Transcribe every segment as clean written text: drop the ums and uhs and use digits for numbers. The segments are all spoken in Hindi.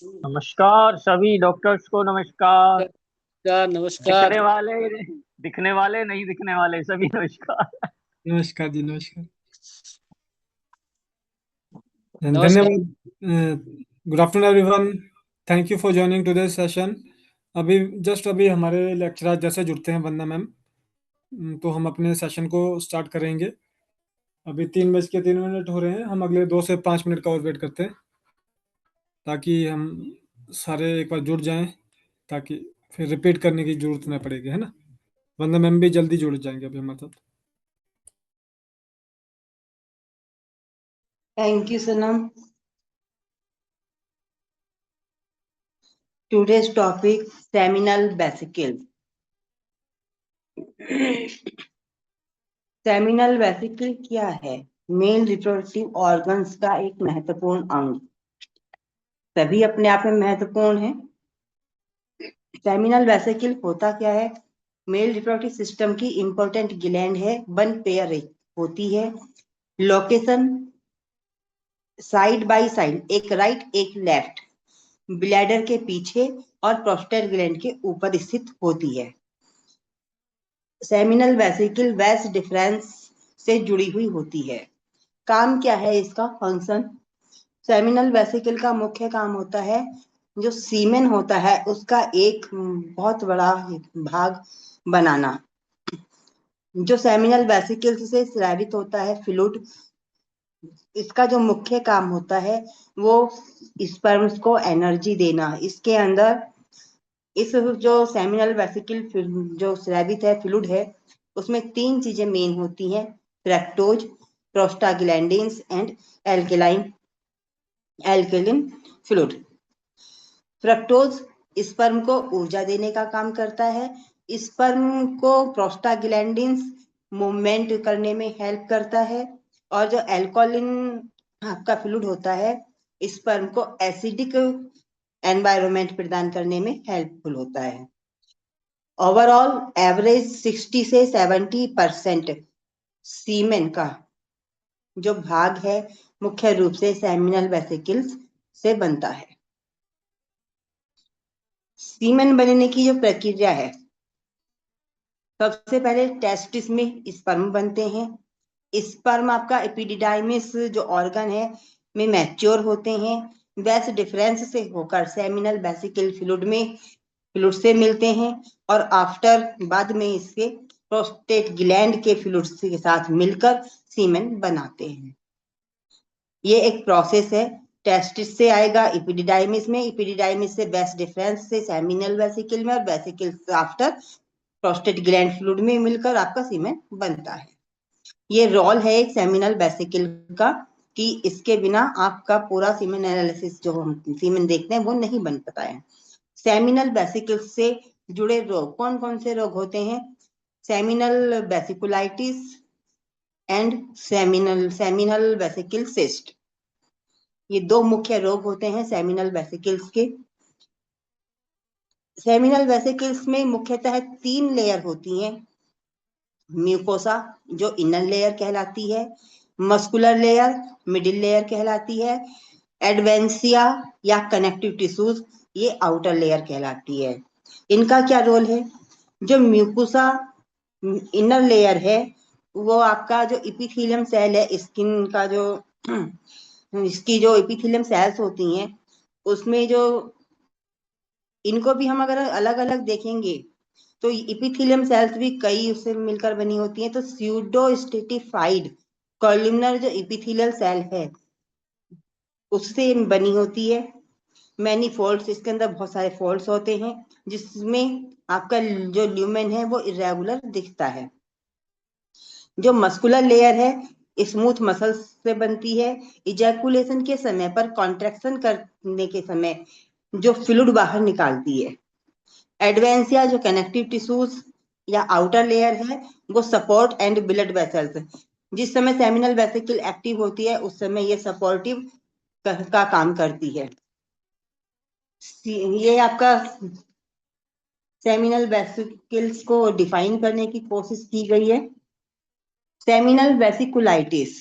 नमस्कार सभी डॉक्टर्स को नमस्कार। नमस्कार नमस्कार। दिखने वाले दिखने वाले नहीं दिखने वाले सभी नमस्कार। नमस्कार जी, नमस्कार। नमस्कार। धन्यवाद। Good afternoon everyone. Thank you for joining today's session. अभी हमारे लेक्चरर जैसे जुड़ते हैं वंदना मैम, तो हम अपने सेशन को स्टार्ट करेंगे। अभी 3:03 हो रहे हैं। हम अगले 2 से 5 मिनट का और वेट करते हैं ताकि हम सारे एक बार जुड़ जाएं, ताकि फिर रिपीट करने की जरूरत न पड़ेगी, है ना। वंदना मैम भी जल्दी जुड़ जाएंगे अभी हमारे साथ। Thank you, Sanam. Today's topic, seminal vesicles. Seminal vesicle क्या है? मेल रिप्रोडक्टिव ऑर्गन्स का एक महत्वपूर्ण अंग। सभी अपने आप में महत्वपूर्ण है। सेमिनल वेसिकल होता क्या है? मेल रिप्रोडक्टिव सिस्टम की इंपॉर्टेंट ग्लैंड है। 1 पेयर होती है। लोकेशन साइड बाय साइड, एक राइट एक लेफ्ट, ब्लैडर के पीछे और प्रोस्टेट ग्लैंड के ऊपर स्थित होती है। सेमिनल वेसिकल वेस डिफरेंस से जुड़ी हुई होती है। काम क्या है इसका? फंक्शन। सेमिनल वेसिकल का मुख्य काम होता है, जो सीमेन होता है उसका एक बहुत बड़ा भाग बनाना। जो सेमिनल वेसिकल से स्रावित होता है फ्लूइड, इसका जो मुख्य काम होता है वो स्पर्म्स को एनर्जी देना। इसके अंदर इस जो सेमिनल वेसिकल जो स्रावित है फ्लूइड है, उसमें 3 चीजें मेन होती हैं: fructose, prostaglandins and alkaline fluid. Fructose sperm को ऊर्जा देने का काम करता है। स्पर्म को प्रोस्टाग्लैंडिन्स मूवमेंट करने में हेल्प करता है। और जो एल्कोलिन आपका फ्लूइड होता है, स्पर्म को एसिडिक एनवायरनमेंट प्रदान करने में हेल्पफुल होता है। ओवरऑल एवरेज 60 से 70% सीमेन का जो भाग है मुख्य रूप से सेमिनल वेसिकल्स से बनता है। सीमेन बनने की जो प्रक्रिया है, सबसे पहले टेस्टिस में स्पर्म बनते हैं। स्पर्म आपका एपिडिडाइमिस जो ऑर्गन है में मैच्योर होते हैं। वैस डिफरेंस से होकर सेमिनल वेसिकल फ्लूइड से मिलते हैं और आफ्टर बाद में इसके प्रोस्टेट ग्लैंड के फ्लूइड के साथ मिलकर सीमेन बनाते हैं। ये एक प्रोसेस है। टेस्टिस से आएगा एपिडिडाइमिस में, एपिडिडाइमिस से वैस डिफरेंस से सेमिनल वेसिकल में, और vesicle after prostate gland fluid में मिलकर आपका सीमेन बनता है। ये रोल है एक सेमिनल वेसिकल का कि इसके बिना आपका पूरा सीमेन एनालिसिस जो हम सीमेन देखते हैं वो नहीं बन पाता है। सेमिनल वेसिकल से जुड़े रोग कौन कौन से रोग होते हैं? Seminal vesiculitis and seminal vesicle cyst, ये 2 मुख्य रोग होते हैं सेमिनल वेसिकल्स के। सेमिनल वेसिकल्स में मुख्यतः 3 लेयर होती हैं। म्यूकोसा जो इनर लेयर कहलाती है, मस्कुलर लेयर मिडिल लेयर कहलाती है, एडवेंसिया या कनेक्टिव टिश्यूज ये आउटर लेयर कहलाती है। इनका क्या रोल है? जो म्यूकोसा इनर लेयर है वो आपका जो इपिथेलियम सेल है, स्किन का जो इसकी जो एपिथेलियम सेल्स होती हैं उसमें जो इनको भी हम अगर अलग अलग देखेंगे तो इपिथेलियम सेल्स भी कई उससे मिलकर बनी होती हैं। तो स्यूडो स्ट्रेटिफाइड कॉलमनर जो इपिथेलियल सेल है उससे बनी होती है। मैनी फोल्ड्स, इसके अंदर बहुत सारे फोल्ड्स होते हैं जिसमें आपका जो ल्यूमेन है वो इरेगुलर दिखता है। जो मस्कुलर लेयर है स्मूथ मसल्स से बनती है। इजैकुलेशन के समय पर कॉन्ट्रैक्शन करने के समय जो फ्लूइड बाहर निकालती है। एडवेंसिया जो कनेक्टिव टिश्यूज या आउटर लेयर है वो सपोर्ट एंड ब्लड वेसल्स, जिस समय सेमिनल वेसिकल एक्टिव होती है उस समय ये सपोर्टिव का काम करती है। ये आपका सेमिनल वेसिकल्स को डिफाइन करने की कोशिश की गई है। सेमिनल वेसिकुलाइटिस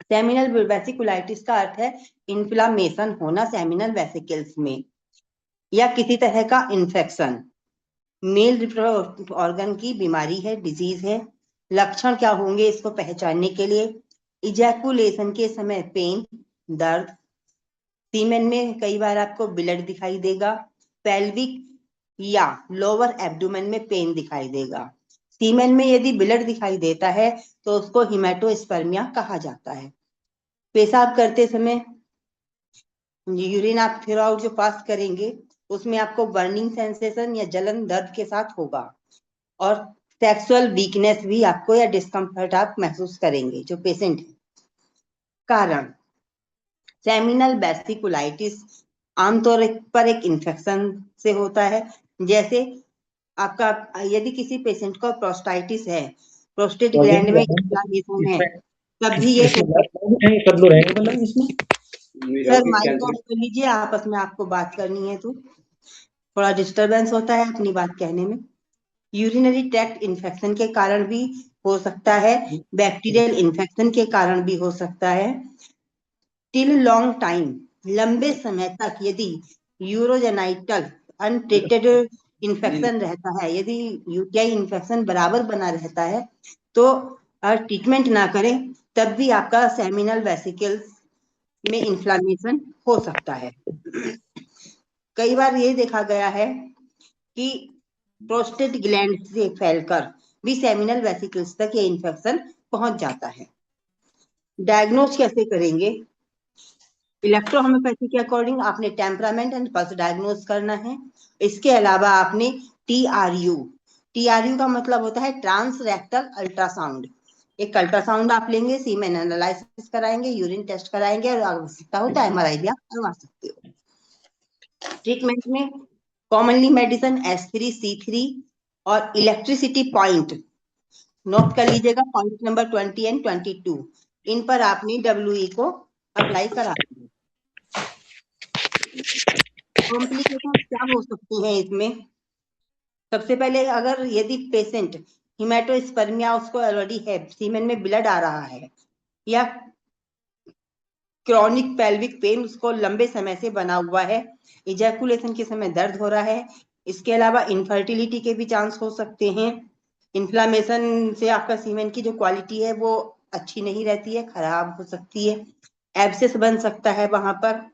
सेमिनल वेसिकुलाइटिस का अर्थ है इन्फ्लामेशन होना सेमिनल वेसिकल्स में या किसी तरह का इन्फेक्शन। मेल रिप्रोडक्टिव ऑर्गन की बीमारी है, डिजीज है। लक्षण क्या होंगे इसको पहचानने के लिए? इजैकुलेशन के समय पेन, दर्द। सीमेन में कई बार आपको ब्लड दिखाई देगा। पेल्विक या लोअर एब्डोमेन में पेन दिखाई देगा। सीमेन में यदि ब्लड दिखाई देता है तो उसको हिमेटोस्पर्मिया कहा जाता है। पेशाब करते समय यूरिन आप थ्रू आउट जो पास करेंगे उसमें आपको बर्निंग सेंसेशन या जलन दर्द के साथ होगा, और सेक्सुअल वीकनेस भी आपको या डिस्कम्फर्ट आप महसूस करेंगे जो पेशेंट है। कारण सेमिनल वेसिकुलाइटिस आमतौर पर एक इन्फेक्शन से होता है। जैसे आपका यदि किसी पेशेंट को प्रोस्टाइटिस है, प्रोस्टेट ग्लैंड में इन्फ्लेमेशन है, तभी ये कर लो रहेंगे मतलब इसमें। सर माइक ऑफ कर लीजिए, आपस में आपको बात करनी है तो थोड़ा डिस्टरबेंस होता है अपनी बात कहने में। यूरिनरी ट्रैक्ट इन्फेक्शन के कारण भी हो सकता है, बैक्टीरियल इन्फेक्शन के कारण भी हो सकता है। टिल लॉन्ग टाइम, लंबे समय तक यदि यूरोजेनाइटल अनट्रीटेड इन्फेक्शन रहता है, यदि यूटीआई इन्फेक्शन बराबर बना रहता है तो ट्रीटमेंट ना करें तब भी आपका सेमिनल वेसिकल्स में इन्फ्लामेशन हो सकता है। कई बार ये देखा गया है कि प्रोस्टेट ग्लैंड से फैलकर भी सेमिनल वेसिकल्स तक ये इन्फेक्शन पहुंच जाता है। डायग्नोज कैसे करेंगे? इलेक्ट्रोहोम्योपैथी के अकॉर्डिंग आपने टेम्परामेंट एंड पल्स डायग्नोज करना है। इसके अलावा आपने टीआरयू का मतलब होता है ट्रांस रेक्टल अल्ट्रासाउंड। एक अल्ट्रासाउंड आप लेंगे, सीमेन एनालिसिस कराएंगे, यूरिन टेस्ट कराएंगे, और आवश्यकता होता है एमआरआई भी आप करवा सकते हो। ट्रीटमेंट में कॉमनली मेडिसिन S3C3 और इलेक्ट्रिसिटी पॉइंट नोट कर लीजिएगा, पॉइंट नंबर 20 एंड 22, इन पर आपने WE को अप्लाई करा। कॉम्प्लिकेशन क्या हो सकती है इसमें? सबसे पहले अगर यदि पेशेंट हिमेटोस्पर्मिया उसको ऑलरेडी है, सीमेन में ब्लड आ रहा है, या क्रॉनिक पेल्विक पेन उसको लंबे समय से बना हुआ है, इजैकुलेशन के समय दर्द हो रहा है, इसके अलावा इनफर्टिलिटी के भी चांस हो सकते हैं। इन्फ्लामेशन से आपका सीमेन की जो क्वालिटी है वो अच्छी नहीं रहती है, खराब हो सकती है, एब्सेस बन सकता है वहां पर।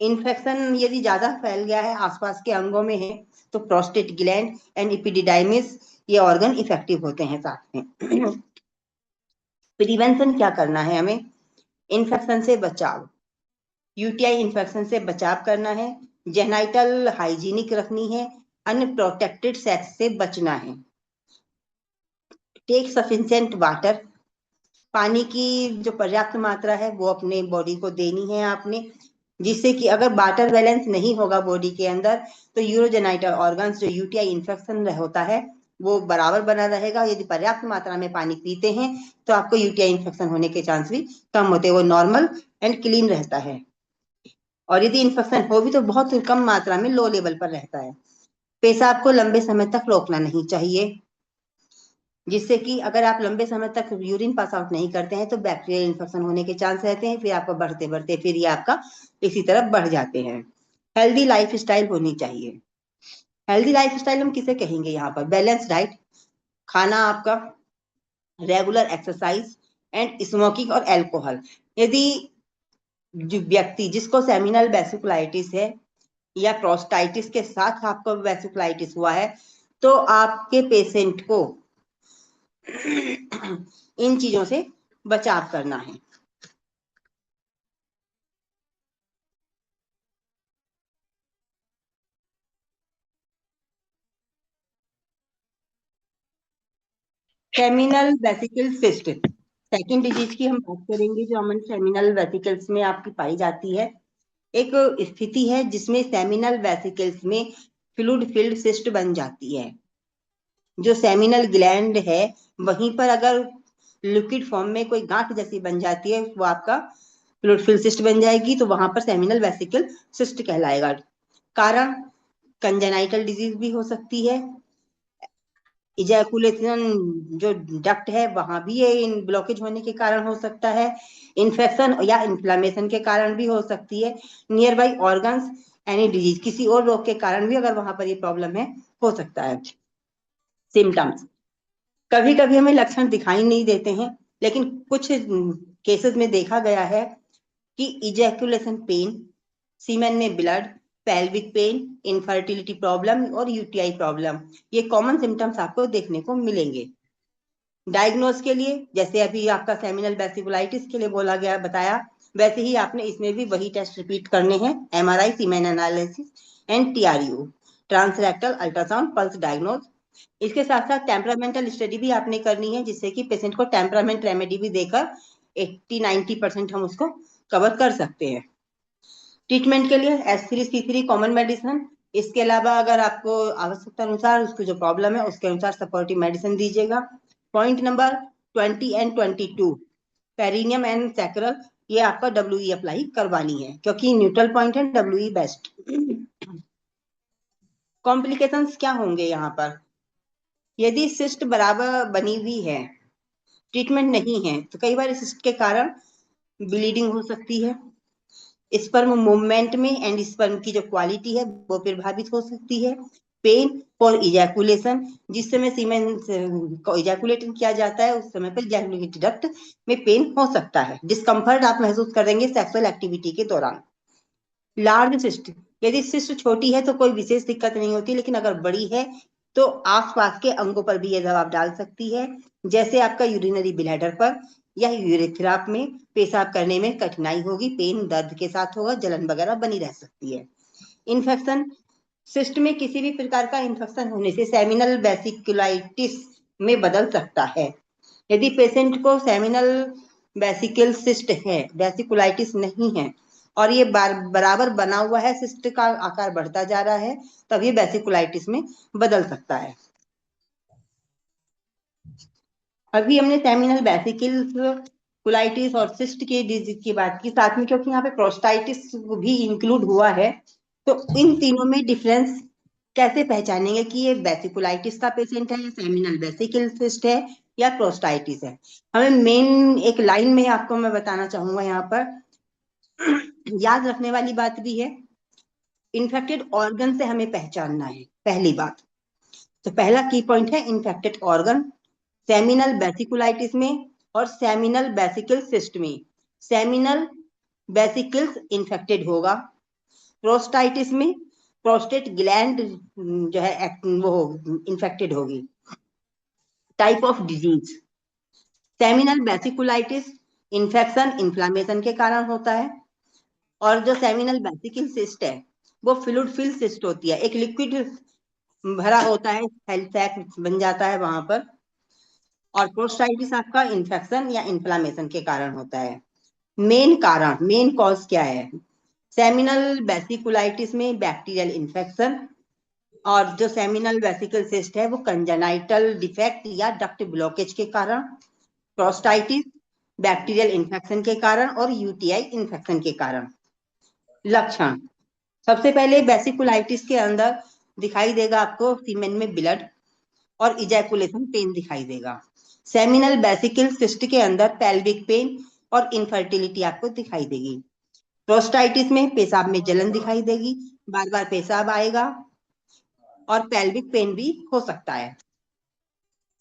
इन्फेक्शन यदि ज्यादा फैल गया है, आसपास के अंगों में है, तो प्रोस्टेट ग्लैंड एंड एपिडिडाइमिस ये ऑर्गन इफेक्टिव होते हैं साथ में। प्रिवेंशन क्या करना है हमें? इन्फेक्शन से बचाव, यूटीआई इन्फेक्शन से बचाव करना है, जेनाइटल हाइजीनिक रखनी है, अनप्रोटेक्टेड सेक्स से बचना है। टेक सफिशिएंट वाटर, पानी की जो पर्याप्त मात्रा है वो अपने बॉडी को देनी है आपने, जिससे कि अगर वाटर बैलेंस नहीं होगा बॉडी के अंदर तो यूरोजेनाइटल ऑर्गन्स जो यूटीआई इन्फेक्शन होता है वो बराबर बना रहेगा। यदि पर्याप्त मात्रा में पानी पीते हैं तो आपको यूटीआई इन्फेक्शन होने के चांस भी कम होते हैं, वो नॉर्मल एंड क्लीन रहता है। और यदि इन्फेक्शन हो भी तो बहुत कम मात्रा में, लो लेवल पर रहता है। पेशाब को लंबे समय तक रोकना नहीं चाहिए, जिससे कि अगर आप लंबे समय तक यूरिन पास आउट नहीं करते हैं तो बैक्टीरियल इन्फेक्शन होने के चांस रहते हैं, फिर आपको बढ़ते बढ़ते फिर ये आपका इसी तरफ बढ़ जाते हैं। हेल्दी लाइफ स्टाइल होनी चाहिए। हेल्दी लाइफ स्टाइल हम किसे कहेंगे यहाँ पर? बैलेंस डाइट, खाना आपका, रेगुलर एक्सरसाइज एंड स्मोकिंग और एल्कोहल। यदि जो व्यक्ति जिसको सेमिनल वेसिकुलाइटिस है या प्रोस्टाइटिस के साथ आपको वेसिकुलाइटिस हुआ है तो आपके पेशेंट को इन चीजों से बचाव करना है। Seminal vesicle cyst, second disease की हम बात करेंगे जो अमन सेमिनल वेसिकल्स में आपकी पाई जाती है। एक स्थिति है जिसमें सेमिनल वेसिकल्स में फ्लूइड फिल्ड सिस्ट बन जाती है। जो सेमिनल ग्लैंड है वहीं पर अगर लिक्विड फॉर्म में कोई गांठ जैसी बन जाती है वो आपका फ्लूइड फिल्ड सिस्ट बन जाएगी, तो वहां पर सेमिनल वेसिकल सिस्ट कहलाएगा। कारण कंजेनाइटल डिजीज भी हो सकती है, इजैकुलेशन जो डक्ट है वहां भी ये ब्लॉकेज होने के कारण हो सकता है, इन्फेक्शन या इन्फ्लामेशन के कारण भी हो सकती है, near by organs any disease किसी और रोग के कारण भी अगर वहां पर ये प्रॉब्लम है हो सकता है। सिम्टम्स कभी कभी हमें लक्षण दिखाई नहीं देते हैं, लेकिन कुछ केसेस में देखा गया है कि इजैकुलेशन पेन, सीमेन में blood, pelvic pain, infertility problem और यूटीआई प्रॉब्लम, ये कॉमन सिम्टम्स आपको देखने को मिलेंगे। डायग्नोज के लिए जैसे अभी आपका सेमिनल वेसिकुलाइटिस के लिए बोला गया बताया, वैसे ही आपने इसमें भी वही टेस्ट रिपीट करने हैं, MRI, semen analysis and TRU, transrectal ultrasound, plus diagnose. इसके साथ साथ टेम्परामेंटल स्टडी भी आपने करनी है, जिससे कि पेशेंट को टेम्परामेंट रेमेडी भी देकर 80-90% हम उसको कवर कर सकते हैं। ट्रीटमेंट के लिए S3C3 कॉमन मेडिसिन, इसके अलावा अगर आपको आवश्यकता अनुसार उसको जो प्रॉब्लम है उसके अनुसार सपोर्टिव मेडिसिन दीजिएगा। Point number 20 and 22 perineum and sacral, ये आपका WE अप्लाई करवानी है क्योंकि न्यूट्रल पॉइंट है, WE बेस्ट। कॉम्प्लिकेशंस क्या होंगे यहाँ पर? यदि सिस्ट बराबर बनी हुई है, ट्रीटमेंट नहीं है, तो कई बार सिस्ट के कारण ब्लीडिंग हो सकती है, स्पर्म मूवमेंट में एंड स्पर्म की जो क्वालिटी है वो प्रभावित हो सकती है। पेन फॉर इजैकुलेशन, जिस समय सीमेन को इजैकुलेट किया जाता है उस समय पर इजैकुलेट डक्ट में पेन हो सकता है। डिस्कम्फर्ट आप महसूस करेंगे सेक्सुअल एक्टिविटी के दौरान। लार्ज सिस्ट, यदि सिस्ट छोटी है तो कोई विशेष दिक्कत नहीं होती, लेकिन अगर बड़ी है तो आसपास के अंगों पर भी ये दबाव डाल सकती है, जैसे आपका यूरिनरी ब्लैडर पर या यूरेथ्रा में पेशाब करने में कठिनाई होगी, पेन दर्द के साथ होगा, जलन वगैरह बनी रह सकती है। इन्फेक्शन, सिस्ट में किसी भी प्रकार का इन्फेक्शन होने से सेमिनल वेसिकुलाइटिस में बदल सकता है। यदि पेशेंट को सेमिनल वेसिकल सिस्ट है, वेसिकुलाइटिस नहीं है, और ये बराबर बना हुआ है, सिस्ट का आकार बढ़ता जा रहा है, तब ये वेसिकुलाइटिस में बदल सकता है। अभी हमने सेमिनल वेसिकल कुलाइटिस और सिस्ट के डिजीज की बात की, साथ में क्योंकि यहाँ पे प्रोस्टाइटिस भी इंक्लूड हुआ है, तो इन तीनों में डिफरेंस कैसे पहचानेंगे कि ये वेसिकुलाइटिस का पेशेंट है या सेमिनल वेसिकल सिस्ट है या प्रोस्टाइटिस है? हमें मेन एक लाइन में आपको मैं बताना चाहूंगा, यहाँ पर याद रखने वाली बात भी है, इन्फेक्टेड ऑर्गन से हमें पहचानना है पहली बात। तो पहला की पॉइंट है इन्फेक्टेड ऑर्गन, सेमिनल वेसिकुलाइटिस में और सेमिनल वेसिकल सिस्ट में सेमिनल वेसिकल्स इन्फेक्टेड होगा, प्रोस्टाइटिस में प्रोस्टेट ग्लैंड जो है वो इन्फेक्टेड होगी। Type of disease, seminal vesiculitis infection inflammation के कारण होता है, और जो सेमिनल वेसिकल सिस्ट है वो फ्लूइड फिल सिस्ट होती है, एक लिक्विड भरा होता है, सैक बन जाता है वहां पर, और प्रोस्टाइटिस आपका इन्फेक्शन या इन्फ्लामेशन के कारण होता है। मेन कारण, मेन कॉज क्या है? सेमिनल वेसिकुलाइटिस में बैक्टीरियल इन्फेक्शन, और जो सेमिनल वेसिकल सिस्ट है वो कंजेनाइटल डिफेक्ट या डक्ट ब्लॉकेज के कारण, प्रोस्टाइटिस बैक्टीरियल इन्फेक्शन के कारण, और यूटीआई इन्फेक्शन के कारण। लक्षण, सबसे पहले वेसिकुलाइटिस के अंदर दिखाई देगा आपको सीमेन में ब्लड और इजैकुलेशन पेन दिखाई देगा। सेमिनल वेसिकल सिस्ट के अंदर पेल्विक पेन और इनफर्टिलिटी आपको दिखाई देगी। प्रोस्टाइटिस में पेशाब में जलन दिखाई देगी, बार बार पेशाब आएगा, और पेल्विक पेन भी हो सकता है।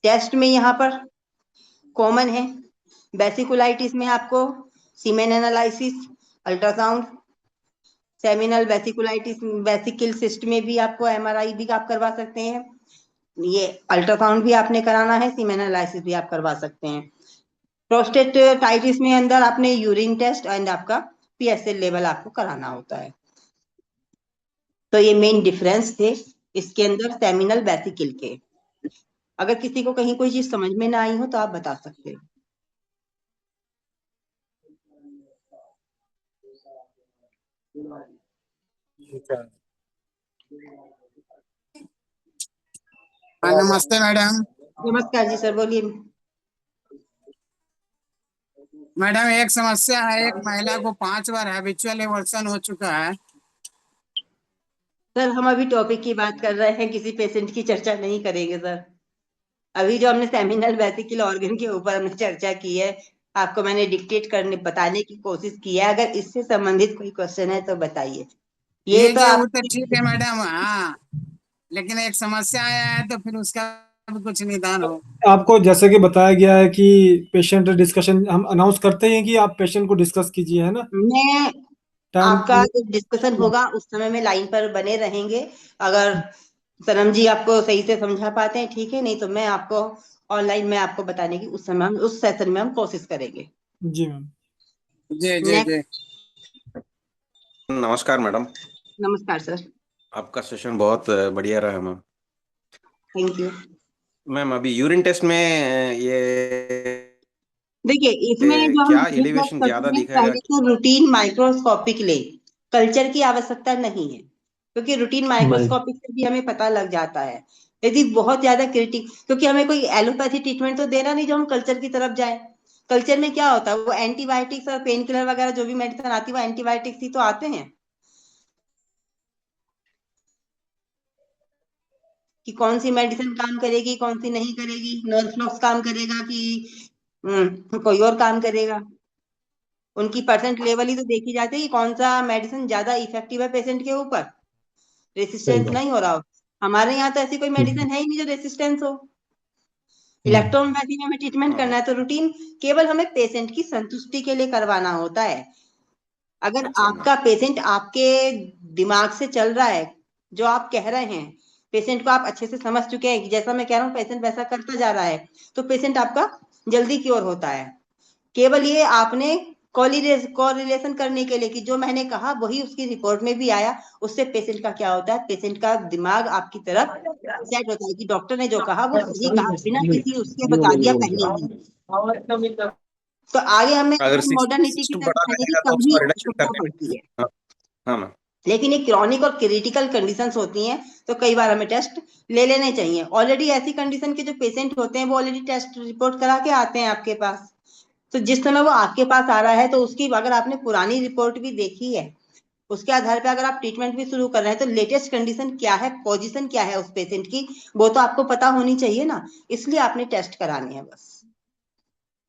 टेस्ट में यहाँ पर कॉमन है, वेसिकुलाइटिस में आपको semen analysis, ultrasound, seminal vesiculitis vesicle cyst में भी आपको एमआरआई भी आप करवा सकते हैं, ये अल्ट्रासाउंड भी आपने कराना है, सीमेन एनालिसिस भी आप करवा सकते हैं। प्रोस्टेटाइटिस में अंदर आपने यूरिन टेस्ट एंड आपका पीएसएल लेवल आपको कराना होता है। तो ये मेन डिफरेंस थे इसके अंदर सेमिनल वेसिकल के। अगर किसी को कहीं कोई चीज समझ में ना आई हो तो आप बता सकते हो। नमस्ते मैडम। नमस्कार जी सर, बोलिए। मैडम एक समस्या है, एक महिला को 5 बार हैबिचुअल एवर्सन हो चुका है। सर हम अभी टॉपिक की बात कर रहे हैं, किसी पेशेंट की चर्चा नहीं करेंगे सर। अभी जो हमने सेमिनल वेसिकुलर ऑर्गन के ऊपर हमने चर्चा की है, आपको मैंने डिक्टेट करने बताने की कोशिश की है। अगर इससे संबंधित कोई क्वेश्चन है तो बताइए। ये तो वो आप तो ठीक है मैडम, हाँ, लेकिन एक समस्या आया है तो फिर उसका भी कुछ निदान हो। आपको जैसे कि बताया गया है कि पेशेंट डिस्कशन हम अनाउंस करते हैं कि आप पेशेंट को डिस्कस कीजिए, है ना? मैं टाइम आपका जो डिस्कशन होगा उस समय में लाइन पर बने रहेंगे। अगर सनम जी आपको सही से समझा पाते हैं ठीक है, नहीं तो मैं आपको ऑनलाइन में आपको बताने की उस समय हम उस सेशन में हम कोशिश करेंगे। जी मैम। जी जी नेक्स्ट। जी। नमस्कार मैडम। नमस्कार सर। आपका सेशन बहुत बढ़िया रहा मैम। Thank you. मैम अभी यूरिन टेस्ट में ये देखिए इसमें जो हम क्या डिस्कस एलिवेशन करते ज्यादा हैं, दिखाएगा? पहले तो रूटीन माइक्रोस्कोपिक ले, कल्चर की आवश्यकता नहीं है, क्योंकि रूटीन माइक्रोस्कोपिक से भी हमें पता लग जाता है। यदि बहुत ज्यादा क्योंकि हमें कोई एलोपैथी ट्रीटमेंट तो देना नहीं जो हम कल्चर की तरफ जाए। कल्चर में क्या होता है, वो एंटीबायोटिक्स और पेन किलर वगैरह जो भी मेडिसिन आती है वो एंटीबायोटिक्स ही तो आते हैं, कि कौन सी मेडिसिन काम करेगी कौन सी नहीं करेगी, नॉर्फ्लॉक्स काम करेगा कि कोई और काम करेगा। उनकी परसेंट लेवल ही तो देखी जाती है कि कौन सा मेडिसिन ज्यादा इफेक्टिव है पेशेंट के ऊपर, रेसिस्टेंस नहीं हो रहा हो। हमारे यहाँ तो ऐसी कोई मेडिसिन है ही नहीं जो रेसिस्टेंस हो। इलेक्ट्रोमैग्नेटिक में हमें ट्रीटमेंट करना है तो रूटीन केवल हमें पेशेंट की संतुष्टि के लिए करवाना होता है। अगर अच्छा मैम। आपका पेशेंट आपके दिमाग से चल रहा है, जो आप कह रहे हैं, पेशेंट को आप अच्छे से समझ चुके हैं कि जैसा मैं कह रहा हूँ पेशेंट वैसा करता जा रहा है, तो पेशेंट आपका जल्दी क्योर होता है। केवल ये आपने कोरिलेशन करने के लिए कि जो मैंने कहा वही उसकी रिपोर्ट में भी आया, उससे पेशेंट का क्या होता है, पेशेंट का दिमाग आपकी तरफ सेट होता है कि डॉक्टर ने जो कहा वो सही कहा, बिना किसी उसके बता दिया पहले ही। तो आगे हमें अगर मॉडर्निटी की सिस्ट तरफ बढ़ा जाने की रहेगा तो कम ही उसको रिडक्शन आवश्यकता करने में। पड़ती है। हाँ हाँ मैम। लेकिन ये क्रॉनिक और क्रिटिकल कंडीशंस होती हैं तो कई बार हमें टेस्ट ले लेने चाहिए। ऑलरेडी ऐसी कंडीशन के जो पेशेंट होते हैं वो ऑलरेडी टेस्ट रिपोर्ट करा के आते हैं आपके पास, तो जिस समय वो आपके पास आ रहा है तो उसकी अगर आपने पुरानी रिपोर्ट भी देखी है, उसके आधार पे अगर आप ट्रीटमेंट भी शुरू कर रहे हैं तो लेटेस्ट कंडीशन क्या है, पोजीशन क्या है उस पेशेंट की, वो तो आपको पता होनी चाहिए ना, इसलिए आपने टेस्ट कराने हैं बस।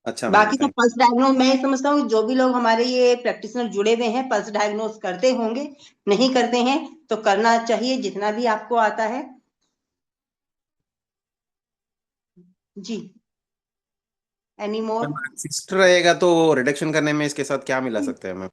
अच्छा मैम, बाकी तो थैंक पल्स डायग्नोज मैं ये समझता हूँ जो भी लोग हमारे ये प्रैक्टिशनर जुड़े हुए हैं पल्स डायग्नोज करते होंगे, नहीं करते हैं तो करना चाहिए जितना भी आपको आता है। जी। Any more? मैम। सिस्ट रहेगा तो रिडक्शन करने में इसके साथ क्या मिला सकते हैं मैम?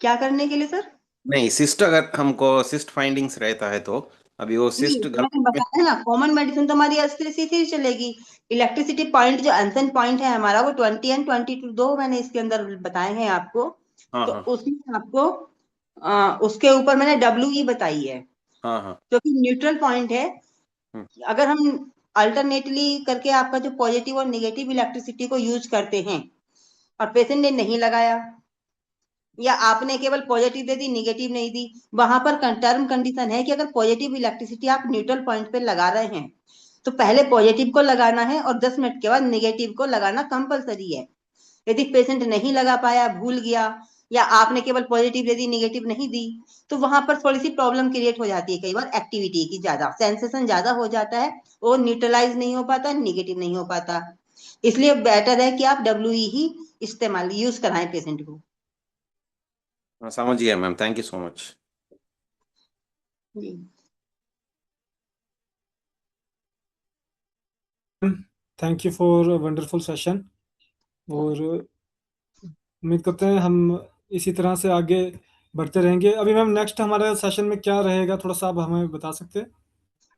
क्या करने के लिए सर? नहीं, सिस्ट अगर हमको सिस्ट फाइंडिंग्स रहता है तो अभी वो नहीं सिस्ट मैंने बताया ना, कॉमन मेडिसिन तो हमारी इलेक्ट्रिसिटी ही चलेगी। इलेक्ट्रिसिटी पॉइंट जो अनसन पॉइंट है हमारा वो 20 और 22 दो मैंने इसके अंदर बताए हैं आपको। हाँ तो हाँ उसमें आपको उसके ऊपर मैंने WE बताई है, हाँ हाँ। जो कि न्यूट्रल पॉइंट है। हम्म, अगर हम अल्टरनेटली करके आपका जो पॉजिटिव और निगेटिव इलेक्ट्रिसिटी को यूज करते हैं और पेशेंट ने नहीं लगाया, या आपने केवल पॉजिटिव दे दी निगेटिव नहीं दी, वहां पर टर्म कंडीशन है कि अगर पॉजिटिव इलेक्ट्रिसिटी आप न्यूट्रल पॉइंट पे लगा रहे हैं तो पहले पॉजिटिव को लगाना है और 10 मिनट के बाद निगेटिव को लगाना कंपलसरी है। यदि पेशेंट नहीं लगा पाया, भूल गया, या आपने केवल पॉजिटिव दे दी निगेटिव नहीं दी, तो वहां पर थोड़ी सी प्रॉब्लम क्रिएट हो जाती है। कई बार एक्टिविटी की ज्यादा सेंसेशन ज्यादा हो जाता है, वो न्यूट्रलाइज नहीं हो पाता, निगेटिव नहीं हो पाता। इसलिए बेटर है कि आप WE ही इस्तेमाल यूज कराएं पेशेंट को। हाँ, समझ गया ma'am, thank you so much. जी। Thank you for wonderful session, और उम्मीद करते हैं हम इसी तरह से आगे बढ़ते रहेंगे। अभी मैम नेक्स्ट हमारे सेशन में क्या रहेगा, थोड़ा सा आप हमें बता सकते हैं?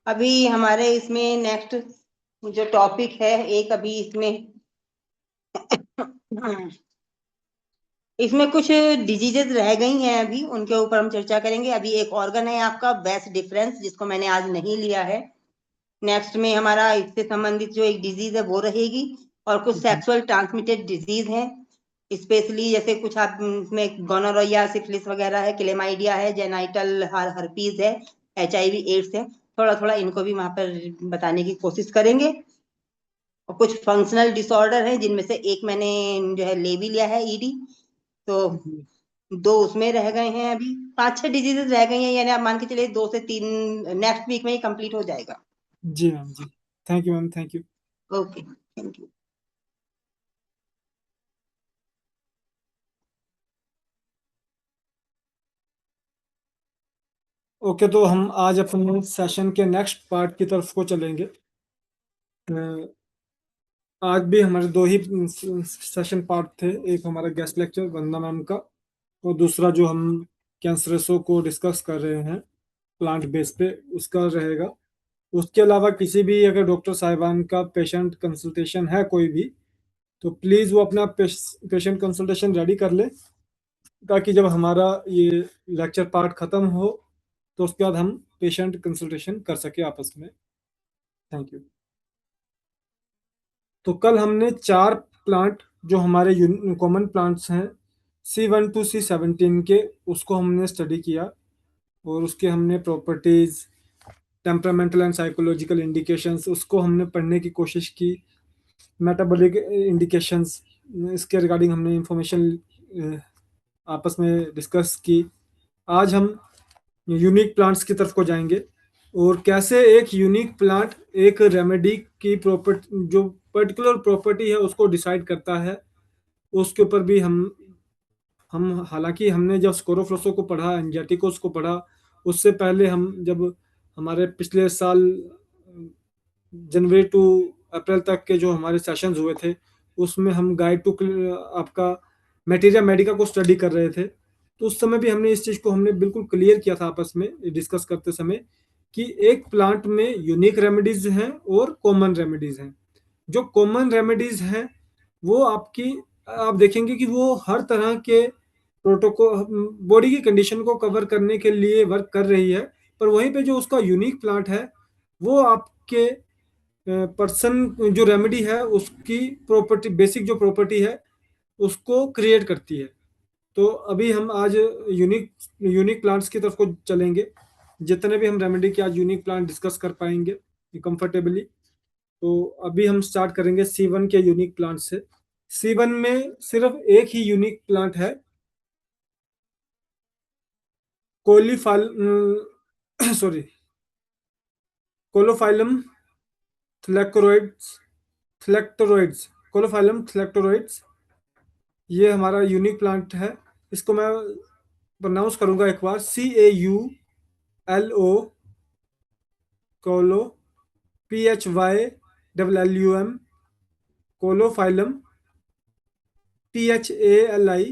अभी हमारे इसमें नेक्स्ट जो टॉपिक है, एक अभी इसमें कुछ डिजीजेस रह गई हैं अभी, उनके ऊपर हम चर्चा करेंगे। अभी एक ऑर्गन है आपका बेस्ट डिफरेंस, जिसको मैंने आज नहीं लिया है। नेक्स्ट में हमारा इससे संबंधित जो एक डिजीज है वो रहेगी, और कुछ सेक्सुअल ट्रांसमिटेड डिजीज है, स्पेशली जैसे कुछ आप इसमें गोनोरिया, सिफिलिस वगैरह है, क्लेमाइडिया है, जेनाइटल हर्पीज है, HIV एड्स है। थोड़ा थोड़ा इनको भी वहां पर बताने की कोशिश करेंगे। और कुछ फंक्शनल डिसऑर्डर है जिनमें से एक मैंने जो है ले भी लिया है, ED। तो दो उसमें रह गए हैं, अभी 5-6 डिजीजेस रह गई हैं, यानी आप मान के चलिए 2 से 3 नेक्स्ट वीक में ही कंप्लीट हो जाएगा। जी मैम जी। Thank you ma'am, thank you. Okay, thank you. Okay, तो हम आज अपने सेशन के नेक्स्ट पार्ट की तरफ को चलेंगे। आज भी हमारे दो ही सेशन पार्ट थे, एक हमारा गेस्ट लेक्चर वंदना मैम का, और दूसरा जो हम कैंसरसों को डिस्कस कर रहे हैं प्लांट बेस पे उसका रहेगा। उसके अलावा किसी भी अगर डॉक्टर साहिबान का पेशेंट कंसल्टेशन है कोई भी, तो प्लीज़ वो अपना पेशेंट कंसल्टेशन रेडी कर ले, ताकि जब हमारा ये लेक्चर पार्ट ख़त्म हो तो उसके बाद हम पेशेंट कंसल्टेशन कर सके आपस में। Thank you. तो कल हमने 4 प्लांट जो हमारे कॉमन प्लांट्स हैं C1 to C17 के, उसको हमने स्टडी किया, और उसके हमने properties, temperamental and psychological indications, उसको हमने पढ़ने की कोशिश की। मेटाबॉलिक इंडिकेशंस, इसके रिगार्डिंग हमने इंफॉर्मेशन आपस में डिस्कस की। आज हम यूनिक प्लांट्स की तरफ को जाएंगे, और कैसे एक यूनिक प्लांट एक रेमेडी की प्रॉपर्टी, जो पर्टिकुलर प्रॉपर्टी है उसको डिसाइड करता है, उसके ऊपर भी हम हालांकि हमने जब स्कोरोफ्लोसो को पढ़ा, एंजाइटिकोस को पढ़ा, उससे पहले हम जब हमारे पिछले साल जनवरी टू अप्रैल तक के जो हमारे सेशंस हुए थे, उसमें हम गाइड टू आपका मटेरिया मेडिका को स्टडी कर रहे थे, तो उस समय भी हमने इस चीज़ को हमने बिल्कुल क्लियर किया था आपस में डिस्कस करते समय, कि एक प्लांट में यूनिक रेमेडीज हैं और कॉमन रेमेडीज हैं। जो कॉमन रेमेडीज हैं वो आप देखेंगे कि वो हर तरह के प्रोटोकॉल, बॉडी की कंडीशन को कवर करने के लिए वर्क कर रही है, पर वहीं पे जो उसका यूनिक प्लांट है वो आपके पर्सन जो रेमेडी है उसकी प्रॉपर्टी, बेसिक जो प्रॉपर्टी है उसको क्रिएट करती है। तो अभी हम आज यूनिक प्लांट्स की तरफ को चलेंगे, जितने भी हम रेमेडी के आज यूनिक प्लांट डिस्कस कर पाएंगे कंफर्टेबली। तो अभी हम स्टार्ट करेंगे C1 के यूनिक प्लांट से। C1 में सिर्फ एक ही यूनिक प्लांट है, कोलोफाइलम थ्लेक्टोरोइड्स, ये हमारा यूनिक प्लांट है। इसको मैं प्रोनाउंस करूंगा एक बार, CAULO कोलो PHYLLUM कोलोफाइलम, THALI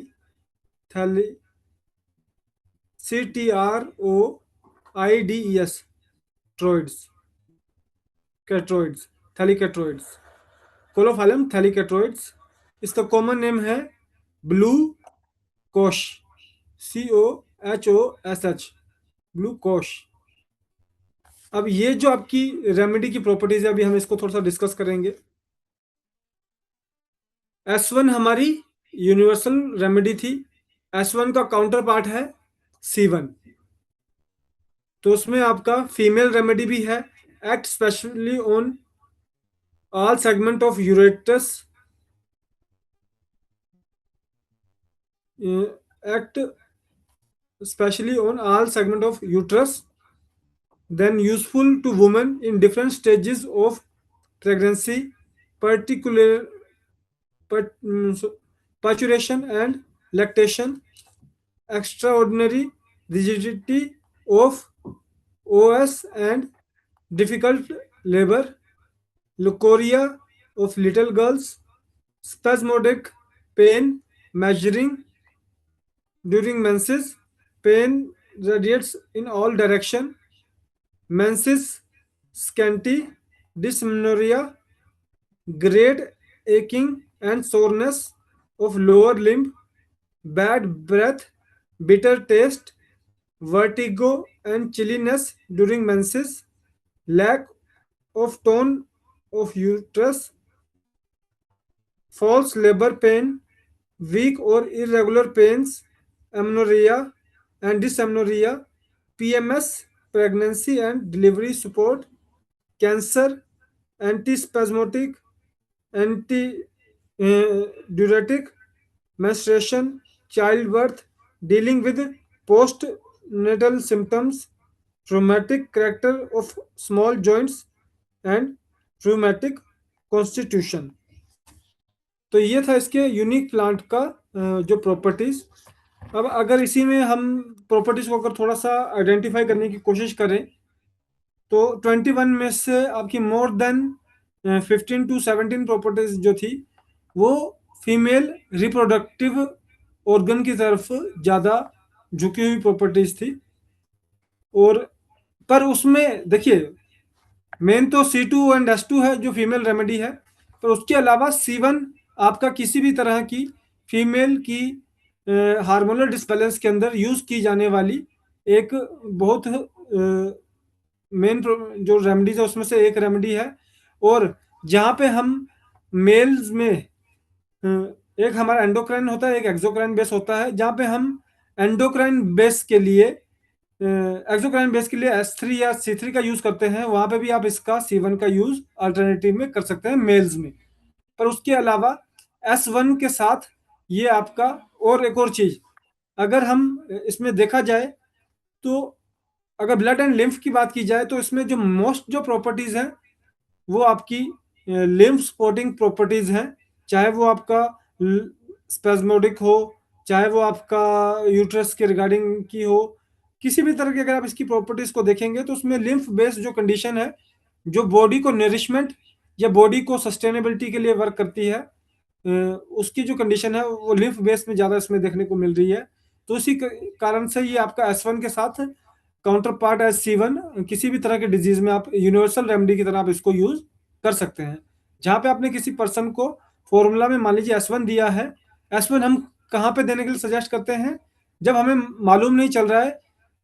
थैली, CTROIDES थैलीकेट्रोइड्स, कोलोफाइलम थैलीकेट्रोइड्स। इसका कॉमन नेम है ब्लू कोश, COHOSH, ब्लू कोश। अब ये जो आपकी रेमेडी की प्रॉपर्टीज है, अभी हम इसको थोड़ा सा डिस्कस करेंगे। S1 हमारी यूनिवर्सल रेमेडी थी, S1 का काउंटर पार्ट है C1, तो उसमें आपका फीमेल रेमेडी भी है, act specially on all segment of यूरेटस, act especially on all segment of uterus, then useful to women in different stages of pregnancy, parturition and lactation, extraordinary rigidity of OS and difficult labor, leukorrhea of little girls, spasmodic pain measuring during menses, pain radiates in all direction, menses scanty, dysmenorrhea, great aching and soreness of lower limb, bad breath, bitter taste, vertigo and chilliness during menses, lack of tone of uterus, false labor pain, weak or irregular pains, amenorrhea and dysamenorrhea, PMS, pregnancy and delivery support, cancer, antispasmodic, antidiuretic, menstruation, childbirth, dealing with postnatal symptoms, rheumatic character of small joints, and rheumatic constitution. तो ये था इसके यूनिक प्लांट का जो प्रॉपर्टीज। अब अगर इसी में हम प्रॉपर्टीज को अगर थोड़ा सा आइडेंटिफाई करने की कोशिश करें तो 21 में से आपकी मोर देन 15 to 17 प्रॉपर्टीज जो थी वो फीमेल रिप्रोडक्टिव ऑर्गन की तरफ ज़्यादा झुकी हुई प्रॉपर्टीज थी। और पर उसमें देखिए मेन तो C2 एंड S2 है जो फीमेल रेमेडी है, पर उसके अलावा C1 आपका किसी भी तरह की फीमेल की हार्मोनल डिसबैलेंस के अंदर यूज की जाने वाली एक बहुत मेन जो रेमेडीज है उसमें से एक रेमेडी है। और जहाँ पे हम मेल्स में एक हमारा एंडोक्राइन होता है, एक एक्सोक्राइन बेस होता है, जहाँ पे हम एंडोक्राइन बेस के लिए एक्सोक्राइन बेस के लिए S3 या C3 का यूज करते हैं, वहां पे भी आप इसका C1 का यूज अल्टरनेटिव में कर सकते हैं मेल्स में। पर उसके अलावा S1 के साथ ये आपका और एक और चीज अगर हम इसमें देखा जाए तो अगर ब्लड एंड लिम्फ की बात की जाए तो इसमें जो मोस्ट जो प्रॉपर्टीज हैं वो आपकी लिम्फ स्पॉटिंग प्रॉपर्टीज हैं, चाहे वो आपका स्पेस्मोडिक हो, चाहे वो आपका यूट्रस के रिगार्डिंग की हो, किसी भी तरह की अगर आप इसकी प्रॉपर्टीज को देखेंगे तो उसमें लिम्फ बेस्ड जो कंडीशन है जो बॉडी को नरिशमेंट या बॉडी को सस्टेनेबिलिटी के लिए वर्क करती है उसकी जो कंडीशन है वो लिम्फ बेस्ड में ज़्यादा इसमें देखने को मिल रही है। तो इसी कारण से ये आपका S1 के साथ काउंटर पार्ट एज C1 किसी भी तरह के डिजीज में आप यूनिवर्सल रेमेडी की तरह आप इसको यूज कर सकते हैं। जहाँ पे आपने किसी पर्सन को फॉर्मूला में मान लीजिए S1 दिया है, S1 हम कहाँ पे देने के लिए सजेस्ट करते हैं जब हमें मालूम नहीं चल रहा है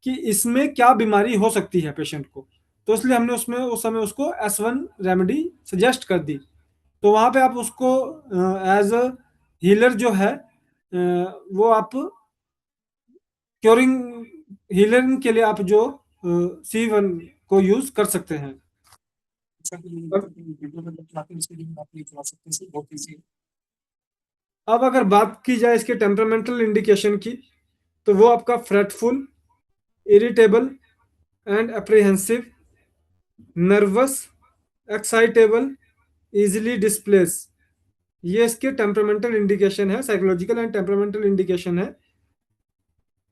कि इसमें क्या बीमारी हो सकती है पेशेंट को, तो इसलिए हमने उसमें उस समय उसको S1 रेमेडी सजेस्ट कर दी। तो वहाँ पे आप उसको एज अ हीलर जो है वो आप क्योरिंग हीलिंग के लिए आप जो C1 को यूज कर सकते हैं। अब अगर बात की जाए इसके टेम्परामेंटल इंडिकेशन की तो वो आपका fretful, irritable and apprehensive, nervous, excitable, easily displease, ये इसके टेम्परामेंटल इंडिकेशन है, साइकोलॉजिकल एंड टेम्परामेंटल इंडिकेशन है।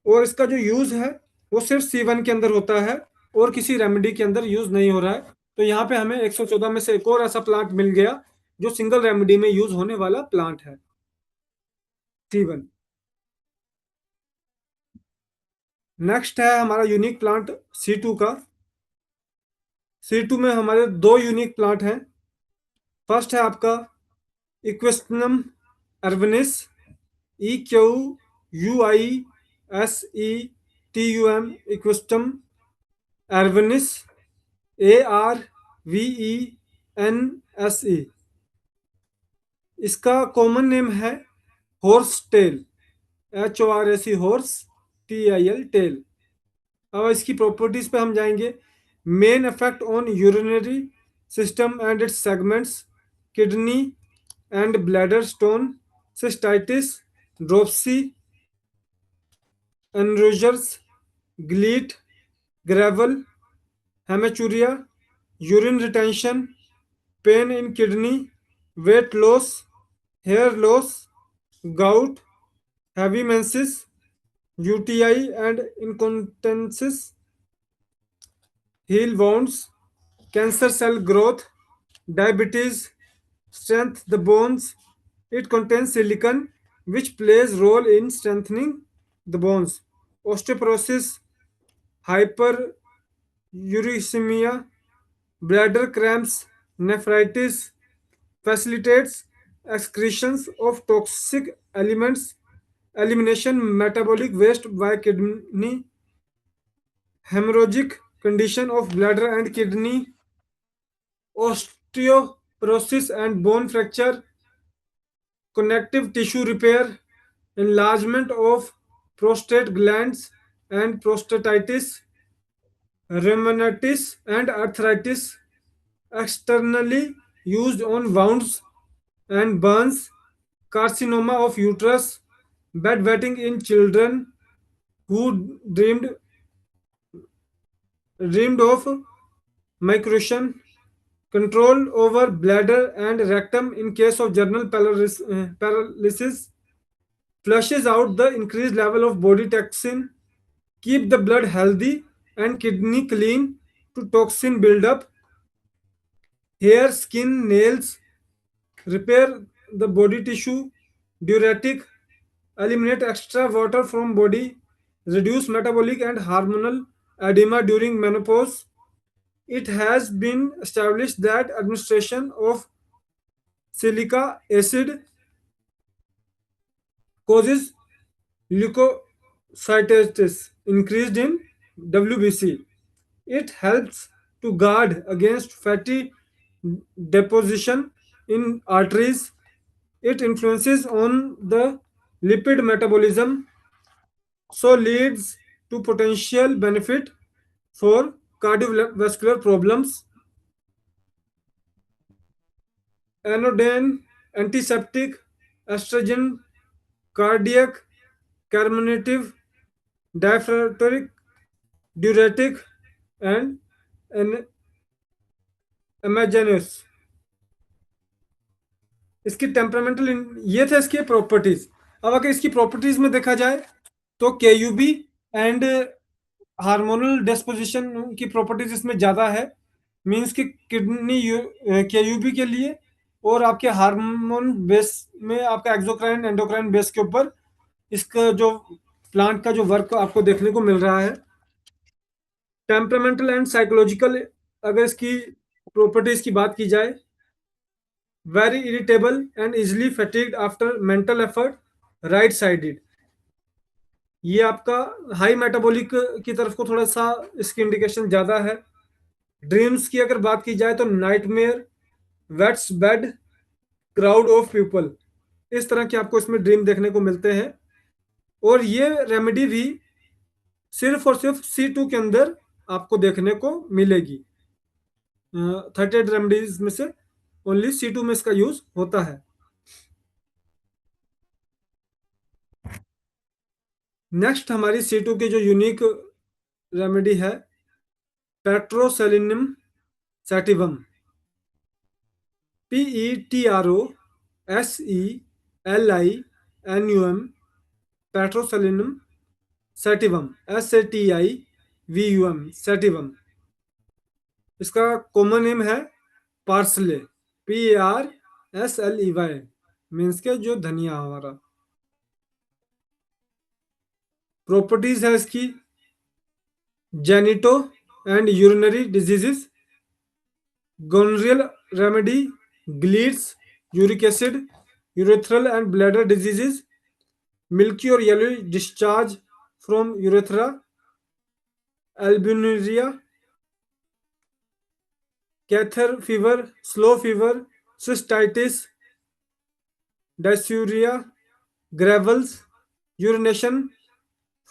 और इसका जो यूज है वो सिर्फ C1 के अंदर होता है और किसी रेमेडी के अंदर यूज नहीं हो रहा है। तो यहाँ पे हमें 114 में से एक और ऐसा प्लांट मिल गया जो सिंगल रेमेडी में यूज होने वाला प्लांट है, C1। नेक्स्ट है हमारा यूनिक प्लांट C2 का। C2 में हमारे दो यूनिक प्लांट हैं। फर्स्ट है आपका equisetum arvense, EQUISETUM, equisetum arvense, ARVENSE। इसका कॉमन नेम है horse tail, HORSE, horse, TIL, tail. अब इसकी प्रॉपर्टीज पे हम जाएंगे। Main effect on urinary system and its segments, kidney and bladder stone, cystitis, dropsy, enuresis, gleet, gravel, haematuria, urine retention, pain in kidney, weight loss, hair loss, gout, heavy menses, UTI and incontinence, heel wounds, cancer cell growth, diabetes, strength the bones. It contains silicon which plays role in strengthening the bones. Osteoporosis, hyperuricemia, bladder cramps, nephritis, facilitates excretions of toxic elements, elimination metabolic waste by kidney, hemorrhagic condition of bladder and kidney, osteoporosis and bone fracture, connective tissue repair, enlargement of prostate glands and prostatitis, rheumatitis and arthritis, externally used on wounds and burns, carcinoma of uterus, bedwetting in children who dreamed of microtion, control over bladder and rectum in case of general paralysis, flushes out the increased level of body toxin, keep the blood healthy and kidney clean to toxin buildup, hair, skin, nails, repair the body tissue, diuretic, eliminate extra water from body, reduce metabolic and hormonal edema during menopause. It has been established that administration of silica acid causes leukocytosis increased in WBC. It helps to guard against fatty deposition in arteries. It influences on the lipid metabolism, so leads to potential benefit for cardiovascular problems. Anodyne, antiseptic, estrogen, cardiac, carminative, diaphoretic, diuretic, and imaginous. इसकी टेम्परामेंटल ये थे इसके प्रॉपर्टीज। अब अगर इसकी प्रॉपर्टीज में देखा जाए तो केयूबी एंड हार्मोनल डिस्पोजिशन की प्रॉपर्टीज इसमें ज़्यादा है, मींस कि किडनी केयूबी के लिए और आपके हार्मोन बेस में आपका एक्सोक्राइन एंडोक्राइन बेस के ऊपर इसका जो प्लांट का जो वर्क आपको देखने को मिल रहा है। टेम्परामेंटल एंड साइकोलॉजिकल अगर इसकी प्रॉपर्टीज की बात की जाए, very irritable and easily fatigued after mental effort, right sided. ये आपका हाई मेटाबॉलिक की तरफ को थोड़ा सा इसकी इंडिकेशन ज़्यादा है। ड्रीम्स की अगर बात की जाए तो nightmare, wets bed, crowd of people, इस तरह के आपको इसमें ड्रीम देखने को मिलते हैं। और ये रेमेडी भी सिर्फ और सिर्फ C2 के अंदर आपको देखने को मिलेगी। 38 रेमेडीज में से ओनली C2 में इसका यूज होता है। नेक्स्ट हमारी C2 की जो यूनिक रेमेडी है petroselinum sativum, PETROSELINUM, petroselinum sativum, SATIVUM, sativum. इसका कॉमन नेम है पार्सले, PARSLEY, मीन्स के जो धनिया हमारा। प्रॉपर्टीज है इसकी genito and urinary diseases, gonorrhoeal remedy, gleets, uric acid, urethral and bladder diseases, milky और yellow discharge from urethra, albuminuria, catarrh fever, slow fever, cystitis, dysuria, gravels, urination,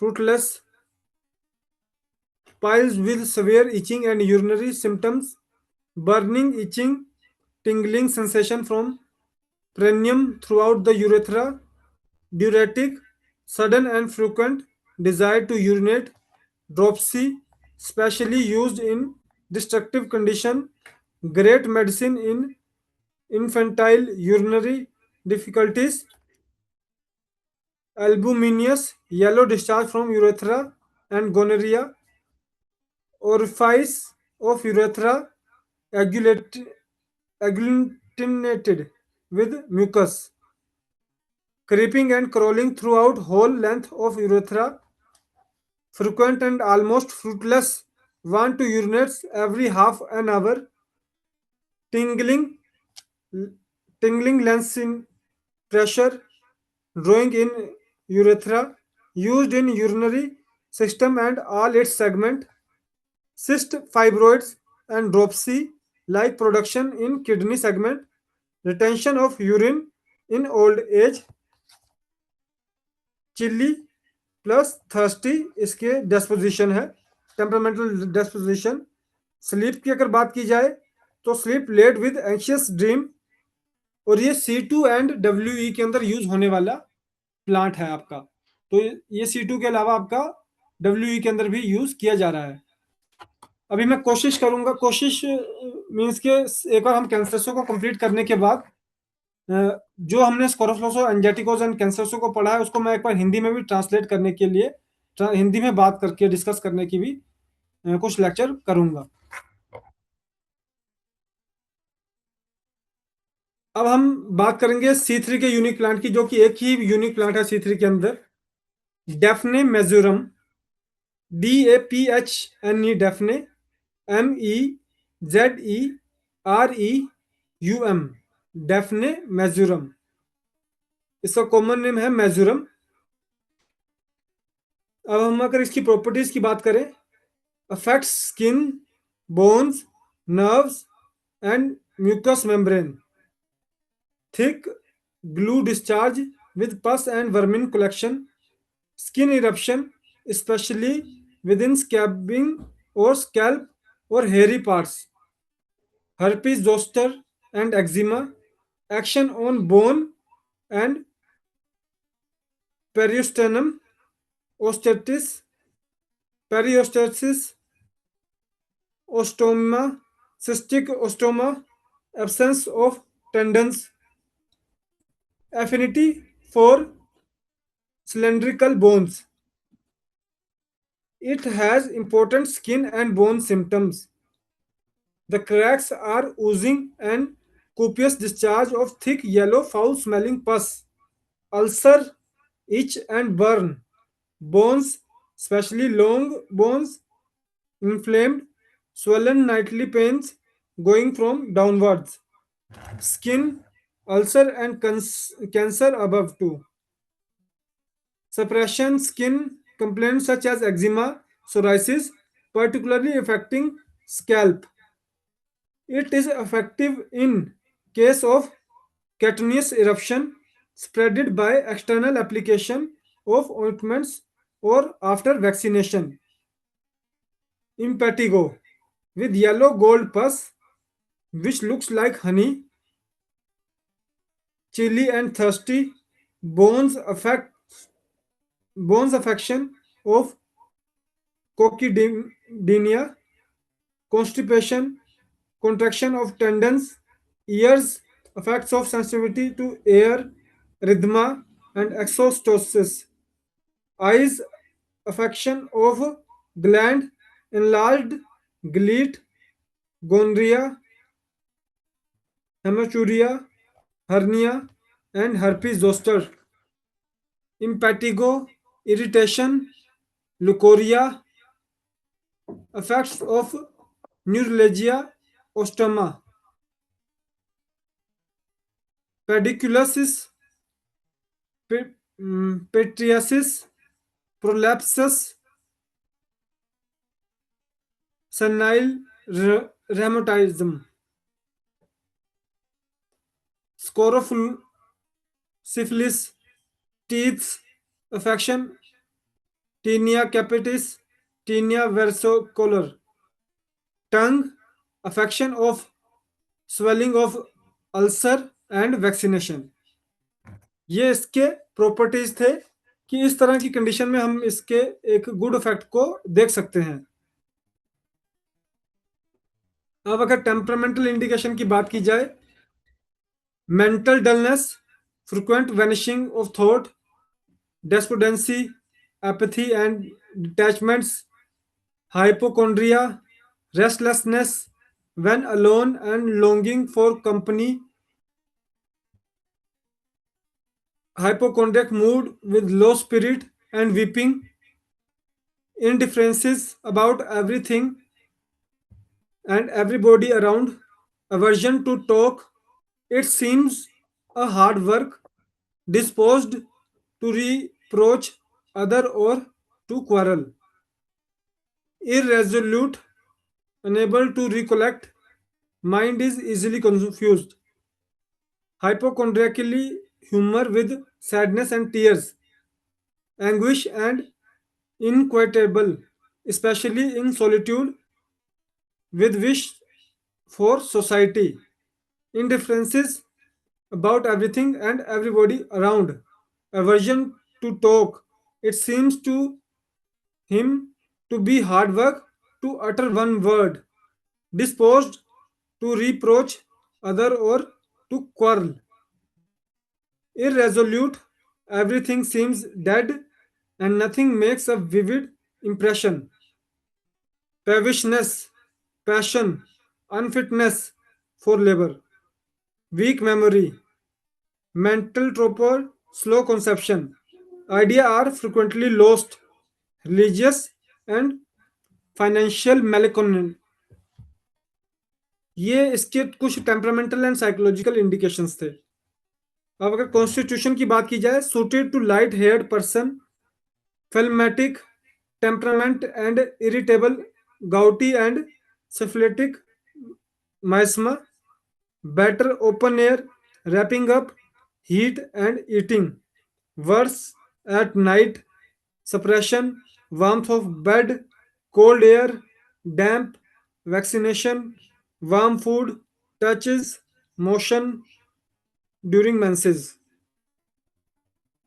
fruitless, piles with severe itching and urinary symptoms, burning, itching, tingling sensation from perineum throughout the urethra, diuretic, sudden and frequent desire to urinate, dropsy, specially used in destructive condition, great medicine in infantile urinary difficulties, albuminous, yellow discharge from urethra and gonorrhea, orifice of urethra agglutinated with mucus, creeping and crawling throughout whole length of urethra, frequent and almost fruitless, want to urinate every half an hour, tingling length in pressure, drawing in urethra, used in urinary system and all its segment, cyst, fibroids and dropsy like production in kidney segment, retention of urine in old age, chilly plus thirsty इसके डिस्पोजिशन है, टेम्परामेंटल डिस्पोजिशन। स्लीप की अगर बात की जाए तो sleep late with anxious dream, और ये C2 एंड WE के अंदर यूज होने वाला प्लांट है आपका। तो ये C2 के अलावा आपका WE के अंदर भी यूज किया जा रहा है। अभी मैं कोशिश करूंगा, कोशिश मीन्स के एक बार हम कैंसरसो को कंप्लीट करने के बाद जो हमने स्कोरोफ्लोसो एंजाइटिकोस एंड कैंसरसो को पढ़ा है उसको मैं एक बार हिंदी में भी ट्रांसलेट करने के लिए हिंदी में बात करके डिस्कस करने की भी कुछ लेक्चर करूंगा। अब हम बात करेंगे C3 के यूनिक प्लांट की, जो कि एक ही यूनिक प्लांट है C3 के अंदर, डेफने मेजोरम, DAPHNE, डेफने, MEZEREUM, डेफने मेजोरम। इसका कॉमन नेम है मेजोरम। अब हम अगर इसकी प्रॉपर्टीज की बात करें, affects skin, bones, nerves and mucus membrane, thick glue discharge with pus and vermin collection, skin eruption, especially within scabbing or scalp or hairy parts, herpes zoster and eczema, action on bone and periosteum, osteotis, periostesis, ostoma, cystic ostoma, absence of tendons, affinity for cylindrical bones. It has important skin and bone symptoms. The cracks are oozing and copious discharge of thick yellow foul-smelling pus. Ulcer, itch and burn. Bones, especially long bones, inflamed, swollen nightly pains going from downwards. Skin, ulcer and cancer above too. Suppression, skin complaints such as eczema, psoriasis, particularly affecting scalp. It is effective in case of cutaneous eruption spreaded by external application of ointments or after vaccination. Impetigo, with yellow gold pus which looks like honey, chilly and thirsty, bones affection of coccydemia, constipation, contraction of tendons, ears, effects of sensitivity to air, rhythma and exostosis, eyes, affection of gland, enlarged gleat, gonorrhea, hematuria, hernia and herpes zoster. Impetigo, irritation, leukorrhea, effects of neuralgia, ostoma, pediculosis, pityriasis, prolapsus, senile rheumatism, syphilis, teeth affection, tinea capitis, tinea versicolor, tongue affection of swelling of ulcer and vaccination. ये इसके प्रॉपर्टीज थे कि इस तरह की कंडीशन में हम इसके एक गुड इफेक्ट को देख सकते हैं। अब अगर टेम्परामेंटल इंडिकेशन की बात की जाए, mental dullness, frequent vanishing of thought, despondency, apathy and detachments, hypochondria, restlessness when alone and longing for company, hypochondriac mood with low spirit and weeping, indifferences about everything and everybody around, aversion to talk, it seems a hard work, disposed to reproach other or to quarrel, irresolute, unable to recollect, mind is easily confused, hypochondriacally humor with sadness and tears, anguish and inquietable, especially in solitude, with wish for society, indifferences about everything and everybody around, aversion to talk, it seems to him to be hard work, to utter one word, disposed to reproach other or to quarrel. Irresolute, everything seems dead and nothing makes a vivid impression. Peevishness, passion, unfitness for labor, weak memory, mental torpor, slow conception. Ideas are frequently lost, religious and financial मेलेकोनिन। ये इसके कुछ टेम्परामेंटल एंड साइकोलॉजिकल इंडिकेशंस थे। अब अगर कॉन्स्टिट्यूशन की बात की जाए, suited to light haired person, phlegmatic temperament and irritable, gouty and syphilitic miasma, better open air, wrapping up, heat and eating, worse at night, suppression, warmth of bed, cold air, damp, vaccination, warm food, touches, motion during menses।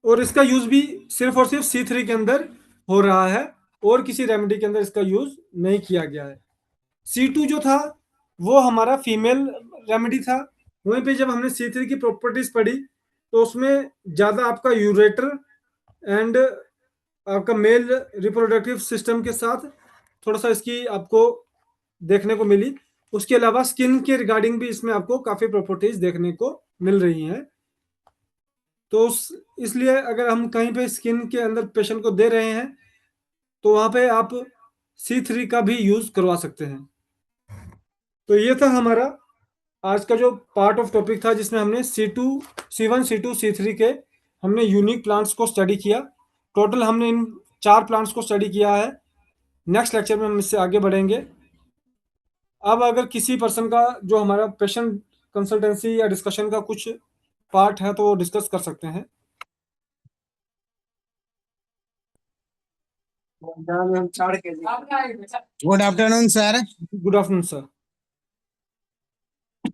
और इसका यूज भी सिर्फ और सिर्फ C3 के अंदर हो रहा है और किसी रेमेडी के अंदर इसका यूज नहीं किया गया है। C2 जो था वो हमारा फीमेल रेमेडी था। वहीं पे जब हमने C3 की प्रॉपर्टीज पढ़ी तो उसमें ज्यादा आपका यूरेटर एंड आपका मेल रिप्रोडक्टिव सिस्टम के साथ थोड़ा सा इसकी आपको देखने को मिली। उसके अलावा स्किन के रिगार्डिंग भी इसमें आपको काफी प्रॉपर्टीज देखने को मिल रही हैं। तो इसलिए अगर हम कहीं पे स्किन के अंदर पेशेंट को दे रहे हैं तो वहां पे आप C3 का भी यूज करवा सकते हैं। तो ये था हमारा आज का जो पार्ट ऑफ टॉपिक था जिसमें हमने C1, C2, C3 के हमने यूनिक प्लांट्स को स्टडी किया। टोटल हमने इन 4 प्लांट्स को स्टडी किया है। नेक्स्ट लेक्चर में हम इससे आगे बढ़ेंगे। अब अगर किसी पर्सन का जो हमारा पेशेंट कंसल्टेंसी या डिस्कशन का कुछ पार्ट है तो वो डिस्कस कर सकते हैं। Good afternoon sir. Good afternoon sir.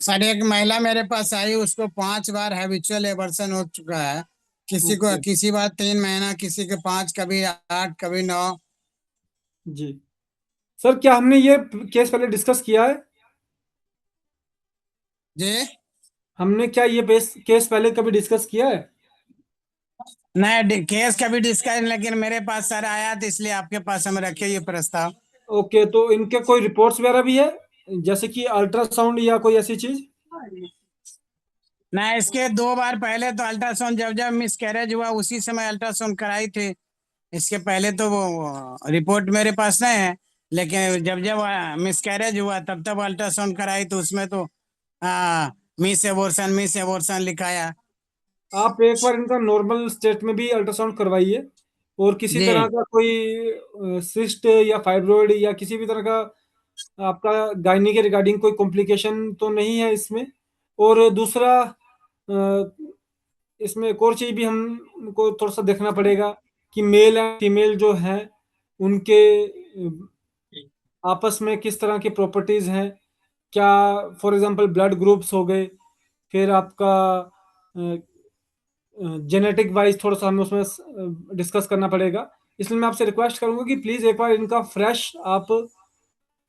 Sir एक महिला मेरे पास आई, उसको 5 बार हैबिचुअल एवर्सन हो चुका है। किसी को किसी बार 3 महीना, किसी के 5, कभी 8, कभी 9। जी सर, क्या हमने ये केस पहले डिस्कस किया है? जी हमने क्या ये केस पहले कभी डिस्कस किया है? नहीं, केस कभी डिस्कस, लेकिन मेरे पास सर आया तो इसलिए आपके पास हम रखे ये प्रस्ताव। ओके, तो इनके कोई रिपोर्ट्स वगैरह भी है जैसे कि अल्ट्रासाउंड या कोई ऐसी चीज? नहीं, इसके 2 बार पहले तो अल्ट्रासाउंड, जब जब मिसकैरेज हुआ उसी समय अल्ट्रासाउंड कराई थी। इसके पहले तो वो रिपोर्ट मेरे पास नहीं है, लेकिन जब जब मिसकैरेज हुआ तब तब अल्ट्रासाउंड कराई तो उसमें तो मिस एबॉर्शन लिखाया। आप एक बार इनका नॉर्मल स्टेट में भी अल्ट्रासाउंड करवाइए और किसी जी। तरह का कोई सिस्ट या फाइब्रोइड या किसी भी तरह का आपका गायनी के रिगार्डिंग कोई कॉम्प्लिकेशन तो नहीं है इसमें। और दूसरा इसमें एक और चीज भी हमको थोड़ा सा देखना पड़ेगा कि मेल एंड फीमेल जो हैं उनके आपस में किस तरह की प्रॉपर्टीज हैं। क्या फॉर एग्जांपल ब्लड ग्रुप्स हो गए, फिर आपका जेनेटिक वाइज थोड़ा सा हमें उसमें डिस्कस करना पड़ेगा। इसलिए मैं आपसे रिक्वेस्ट करूंगा कि प्लीज एक बार इनका फ्रेश आप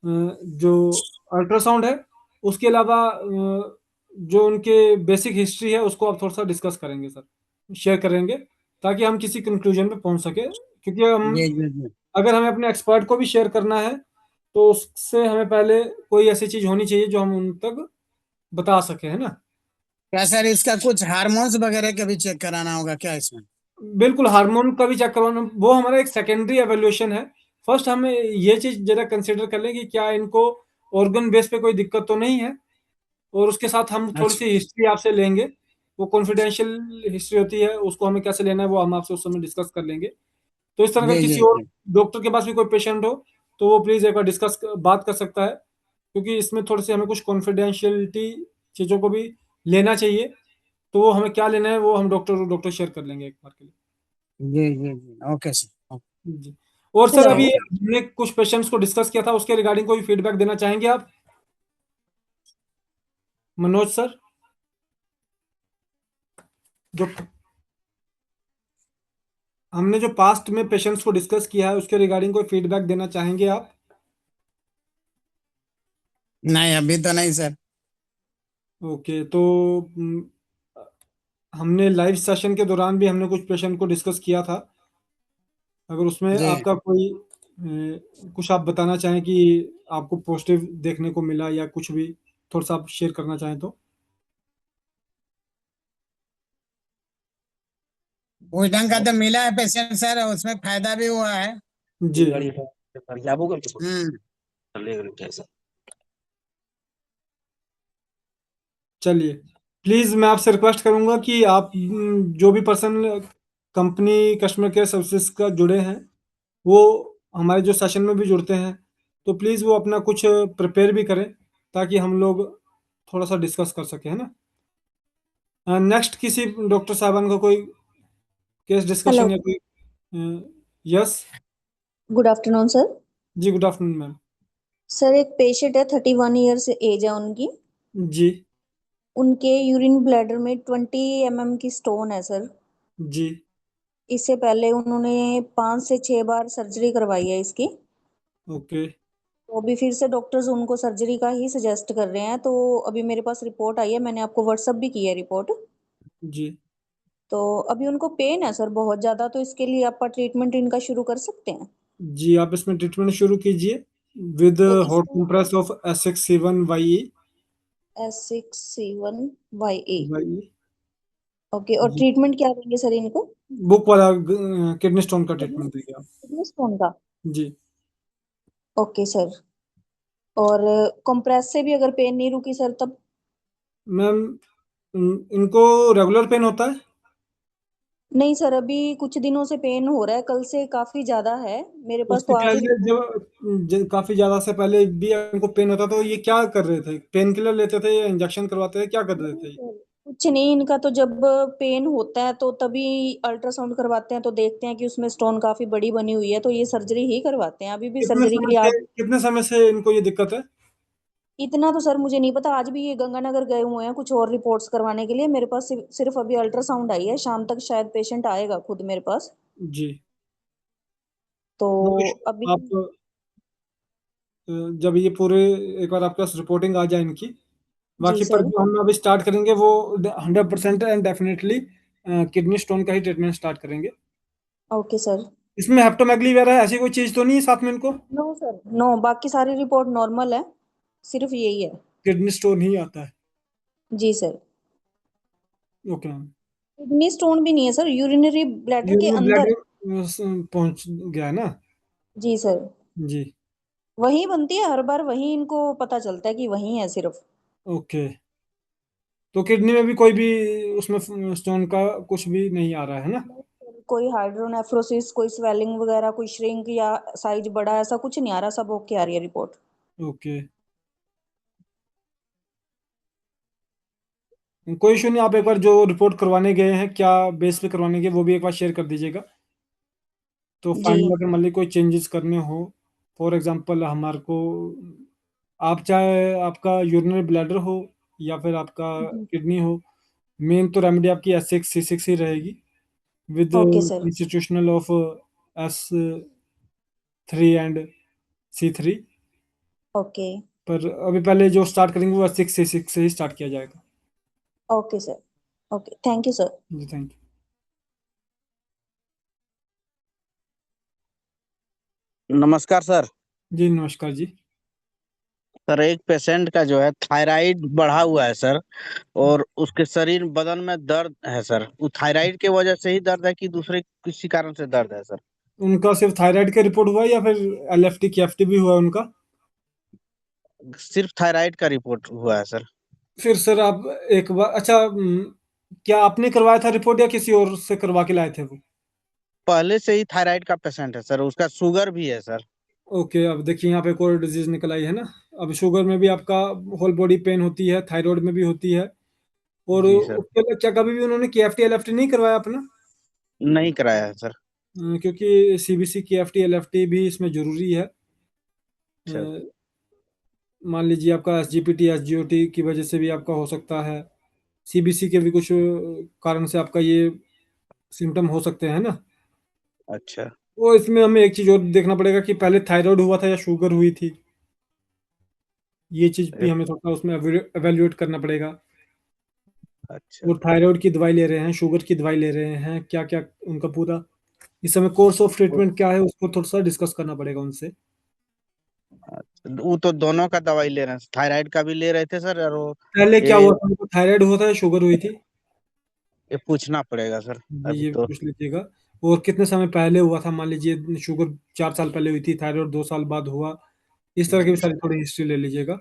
जो अल्ट्रासाउंड है उसके अलावा जो उनके बेसिक हिस्ट्री है उसको आप थोड़ा सा डिस्कस करेंगे सर, शेयर करेंगे, ताकि हम किसी कंक्लूजन पे पहुंच सके। क्योंकि हम अगर हमें अपने एक्सपर्ट को भी शेयर करना है तो उससे हमें पहले कोई ऐसी चीज होनी चाहिए जो हम उन तक बता सके, है ना? क्या सर इसका कुछ हार्मोन्स वगैरह का भी चेक कराना होगा क्या इसमें? बिल्कुल, हार्मोन का भी चेक करवाना, वो हमारा एक सेकेंडरी एवेल्युएशन है। फर्स्ट हमें ये चीज जरा कंसिडर कर लें कि क्या इनको ऑर्गन बेस पे कोई दिक्कत तो नहीं है, और उसके साथ हम थोड़ी सी हिस्ट्री आपसे लेंगे। वो कॉन्फिडेंशियल हिस्ट्री होती है, उसको हमें कैसे लेना है वो हम आपसे उस समय डिस्कस कर लेंगे। तो इस तरह का किसी और डॉक्टर के पास भी कोई पेशेंट हो तो वो प्लीज एक बार बात कर सकता है, क्योंकि इसमें थोड़ी सी हमें कुछ कॉन्फिडेंशियलिटी चीजों को भी लेना चाहिए। तो वो हमें क्या लेना है वो हम डॉक्टर शेयर कर लेंगे एक बार के लिए। जी ओके सर। जी। और सर अभी हमने कुछ पेशेंट्स को डिस्कस किया था, उसके रिगार्डिंग कोई फीडबैक देना चाहेंगे आप मनोज सर? जो हमने जो पास्ट में पेशेंट्स को डिस्कस किया है उसके रिगार्डिंग कोई फीडबैक देना चाहेंगे आप? नहीं, अभी तो नहीं सर। ओके, तो हमने लाइव सेशन के दौरान भी हमने कुछ पेशेंट को डिस्कस किया था। अगर उसमें जी। आपका कोई कुछ आप बताना चाहें कि आपको पॉजिटिव देखने को मिला या कुछ भी थोड़ा सा आप शेयर करना चाहें तो। उस ढंग का तो मिला है पेशेंट सर, उसमें फायदा भी हुआ है। जी हम्म। चलिए, प्लीज मैं आपसे रिक्वेस्ट करूंगा कि आप जो भी person company customer care services का जुड़े हैं वो हमारे जो सेशन में भी जुड़ते हैं, तो प्लीज वो अपना कुछ प्रिपेयर भी करें ताकि हम लोग थोड़ा सा डिस्कस कर सकें, है ना। नेक्स्ट किसी डॉक्टर साहबान का कोई केस हेलो, डिस्कशन या कोई। Yes good afternoon sir. जी, गुड आफ्टरनून मैम। सर एक पेशेंट है, 31 ईयर्स एज है उनकी। जी उनके यूरिन ब्लैडर में 20 mm की स्टोन है सर। जी इससे पहले उन्होंने 5 से 6 बार सर्जरी करवाई है इसकी। ओके तो अभी फिर से डॉक्टर्स उनको सर्जरी का ही सजेस्ट कर रहे हैं। तो अभी मेरे पास रिपोर्ट आई है, मैंने आपको व्हाट्सअप भी की है रिपोर्ट। जी तो अभी उनको पेन है सर बहुत ज़्यादा, तो इसके लिए आप ट्रीटमेंट इनका शुरू कर सकते हैं। जी, आप इसमें ट्रीटमेंट शुरू कीजिए विद तो हॉट इसका compress of S6C1YE। S6C1YE। YE okay, और जी, ट्रीटमेंट क्या देंगे सर इनको? बुक वाला किडनी स्टोन का किडनी ट्रीटमेंट देंगे आप। किडनी स्टोन का। जी ओके सर। और कंप्रेस से भी अगर पेन नहीं रुकी सर तब? मैम, इनको रेगुलर पेन होता है? नहीं सर, अभी कुछ दिनों से पेन हो रहा है, कल से काफी ज्यादा है। मेरे पास उससे तो आज ही पहले रिपोर्ट। जब काफी ज्यादा से पहले भी इनको पेन होता तो ये क्या कर रहे थे? पेन किलर लेते थे या इंजेक्शन करवाते थे, क्या कर रहे नहीं थे? सर, कुछ नहीं। इनका तो जब पेन होता है तो तभी अल्ट्रासाउंड करवाते हैं, तो देखते हैं कि उसमें स्टोन काफी बड़ी बनी हुई है, तो ये सर्जरी ही करवाते हैं। अभी भी सर्जरी के लिए आज। कितने समय से इनको ये दिक्कत है? इतना तो सर मुझे नहीं पता। आज भी ये गंगानगर गए हुए हैं कुछ और रिपोर्ट्स करवाने के लिए। मेरे पास सिर्फ अभी अल्ट्रासाउंड आई है, शाम तक शायद पेशेंट आएगा खुद मेरे पास। जी, तो नोटिस अभी। आप जब ये पूरे एक बार आपके पास रिपोर्टिंग आ जाए इनकी, जी बाकी पर सर। जो हम अभी स्टार्ट करेंगे वो 100% एंड डेफिनेटली किडनी स्टोन का ही ट्रीटमेंट स्टार्ट करेंगे। Okay sir. इसमें हेप्टोमेगली वगैरह ऐसी कोई चीज तो नहीं है साथ में इनको? नो सर, नो, बाकी सारी रिपोर्ट नॉर्मल है, सिर्फ यही है। किडनी स्टोन ही आता है? जी sir. Okay ma'am. Kidney stone भी नहीं है सर, यूरिनरी ब्लैडर के यूरिन अंदर है। ब्लैडर पहुंच गया है ना? जी सर। जी वहीं बनती है हर बार, वहीं इनको पता चलता है कि वहीं है सिर्फ। ओके, तो किडनी में भी कोई भी उसमें स्टोन का कुछ भी नहीं आ रहा है ना? नहीं सर, कोई हाइड्रोनेफ्रोसिस, कोई स्वेलिंग वगैरह, कोई श्रिंक या साइज बड़ा, ऐसा कुछ नहीं आ रहा। सब ओके आ रही है रिपोर्ट। ओके, कोई इशू नहीं। आप एक बार जो रिपोर्ट करवाने गए हैं क्या बेस पे करवाने गए वो भी एक बार शेयर कर दीजिएगा, तो जी। फाइनल अगर मान ली कोई चेंजेस करने हो। फॉर एग्जांपल हमारे को, आप चाहे आपका यूरिनरी ब्लैडर हो या फिर आपका जी। किडनी हो, मेन तो रेमेडी आपकी S6C6 ही रहेगी with okay sir. Institutional of S3 and C3। Okay. पर अभी पहले जो स्टार्ट करेंगे वो S6C6 से ही स्टार्ट किया जाएगा। Okay sir. Okay, thank you sir. जी थैंक नमस्कार सर। यू। जी नमस्कार जी। सर एक पेशेंट का जो है थायराइड बढ़ा हुआ है सर, और उसके शरीर बदन में दर्द है सर। वो थायराइड के वजह से ही दर्द है कि दूसरे किसी कारण से दर्द है सर? उनका सिर्फ थायराइड का रिपोर्ट हुआ है या फिर LFT KFT भी हुआ है उनका? सिर्फ थायराइड का रिपोर्ट हुआ है सर। फिर सर आप एक बार, अच्छा, क्या आपने करवाया था रिपोर्ट या किसी और से करवा के लाए थे वो? पहले से ही थायराइड का पेशेंट है सर, उसका शुगर भी है सर। ओके, अब देखिए यहाँ पे एक और डिजीज निकल आई है ना। अब शुगर में भी आपका होल बॉडी पेन होती है, थायराइड में भी होती है। और जी सर। उसके लिए क्या कभी भी उन्होंने KFT LFT नहीं करवाया अपना? नहीं कराया है सर। क्योंकि CBC KFT LFT भी इसमें जरूरी है। अ, अच्छा। मान लीजिए आपका SGPT SGOT की वजह से भी आपका हो सकता है, CBC के भी कुछ कारण से आपका ये सिम्टम हो सकते हैं ना। अच्छा। वो इसमें हमें एक चीज और देखना पड़ेगा कि पहले थायराइड हुआ था या शुगर हुई थी। ये चीज भी हमें थोड़ा उसमें एवेल्युएट करना पड़ेगा। अच्छा। वो थायराइड की दवाई ले रहे हैं, शुगर की दवाई ले रहे हैं, क्या क्या उनका पूरा इस समय कोर्स ऑफ ट्रीटमेंट क्या है उसको थोड़ा सा डिस्कस करना पड़ेगा उनसे। वो तो दोनों का दवाई ले रहे हैं, थायराइड का भी ले रहे थे सर, और वो पहले क्या ये हुआ था, उनको थायराइड हुआ था या शुगर हुई थी? ये पूछना पड़ेगा सर जी अभी ये तो। पूछ लीजिएगा। और कितने समय पहले हुआ था, मान लीजिए शुगर 4 साल पहले हुई थी, थायराइड 2 साल बाद हुआ, इस तरह की भी जी सारी थोड़ी हिस्ट्री ले लीजिएगा।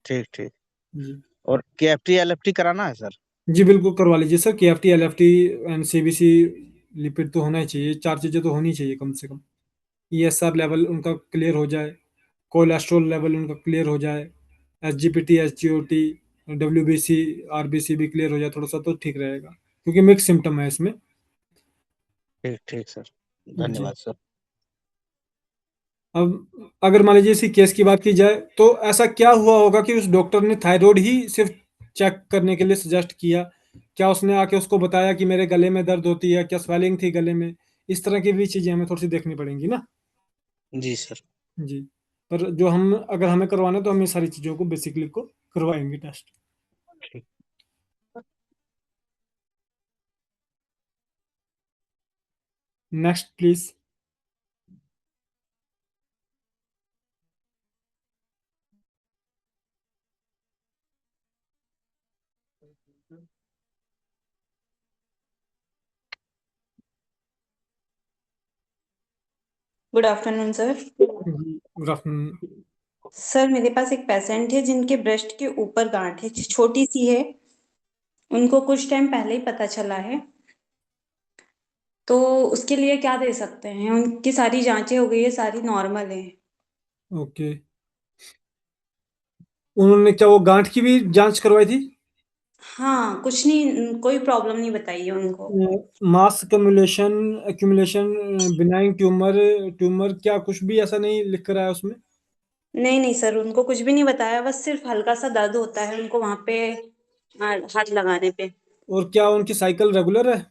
ठीक ठीक। जी और केएफटी एलएफटी कराना है सर? जी बिल्कुल करवा लीजिए sir, KFT LFT and CBC lipid तो होना ही चाहिए, 4 चीजें तो होनी चाहिए कम से कम। ईएसआर लेवल उनका क्लियर हो जाए, कोलेस्ट्रॉल लेवल उनका क्लियर हो जाए, एसजीपीटी एसजीओटी डब्ल्यूबीसी आरबीसी भी क्लियर हो जाए थोड़ा सा तो ठीक रहेगा, क्योंकि मिक्स सिम्टम है इसमें। ठीक ठीक सर, जी धन्यवाद सर। अब अगर मान लीजिए इसी केस की बात की जाए तो ऐसा क्या हुआ होगा कि उस डॉक्टर ने थायराइड ही सिर्फ चेक करने के लिए सजेस्ट किया? क्या उसने आके उसको बताया कि मेरे गले में दर्द होती है, क्या स्वेलिंग थी गले में? इस तरह की भी चीजें हमें थोड़ी सी देखनी पड़ेंगी ना। जी सर। जी पर जो हम अगर हमें करवाना है तो हम ये सारी चीजों को बेसिकली को करवाएंगे टेस्ट। ठीक। Next please. Good afternoon sir. Good afternoon. Sir मेरे पास एक पेशेंट है जिनके ब्रेस्ट के ऊपर गांठ है, छोटी सी है। उनको कुछ टाइम पहले ही पता चला है, तो उसके लिए क्या दे सकते हैं? उनकी सारी जांचें हो गई है, सारी नॉर्मल है। ओके, उन्होंने क्या वो गांठ की भी जांच करवाई थी? हाँ, कुछ नहीं, कोई प्रॉब्लम नहीं बताई है उनको। Mass cumulation accumulation benign tumour tumour क्या कुछ भी ऐसा नहीं लिख कर आया उसमें? नहीं नहीं सर, उनको कुछ भी नहीं बताया, बस सिर्फ हल्का सा दर्द होता है उनको वहां पे हाथ लगाने पे। और क्या उनकी साइकिल रेगुलर है?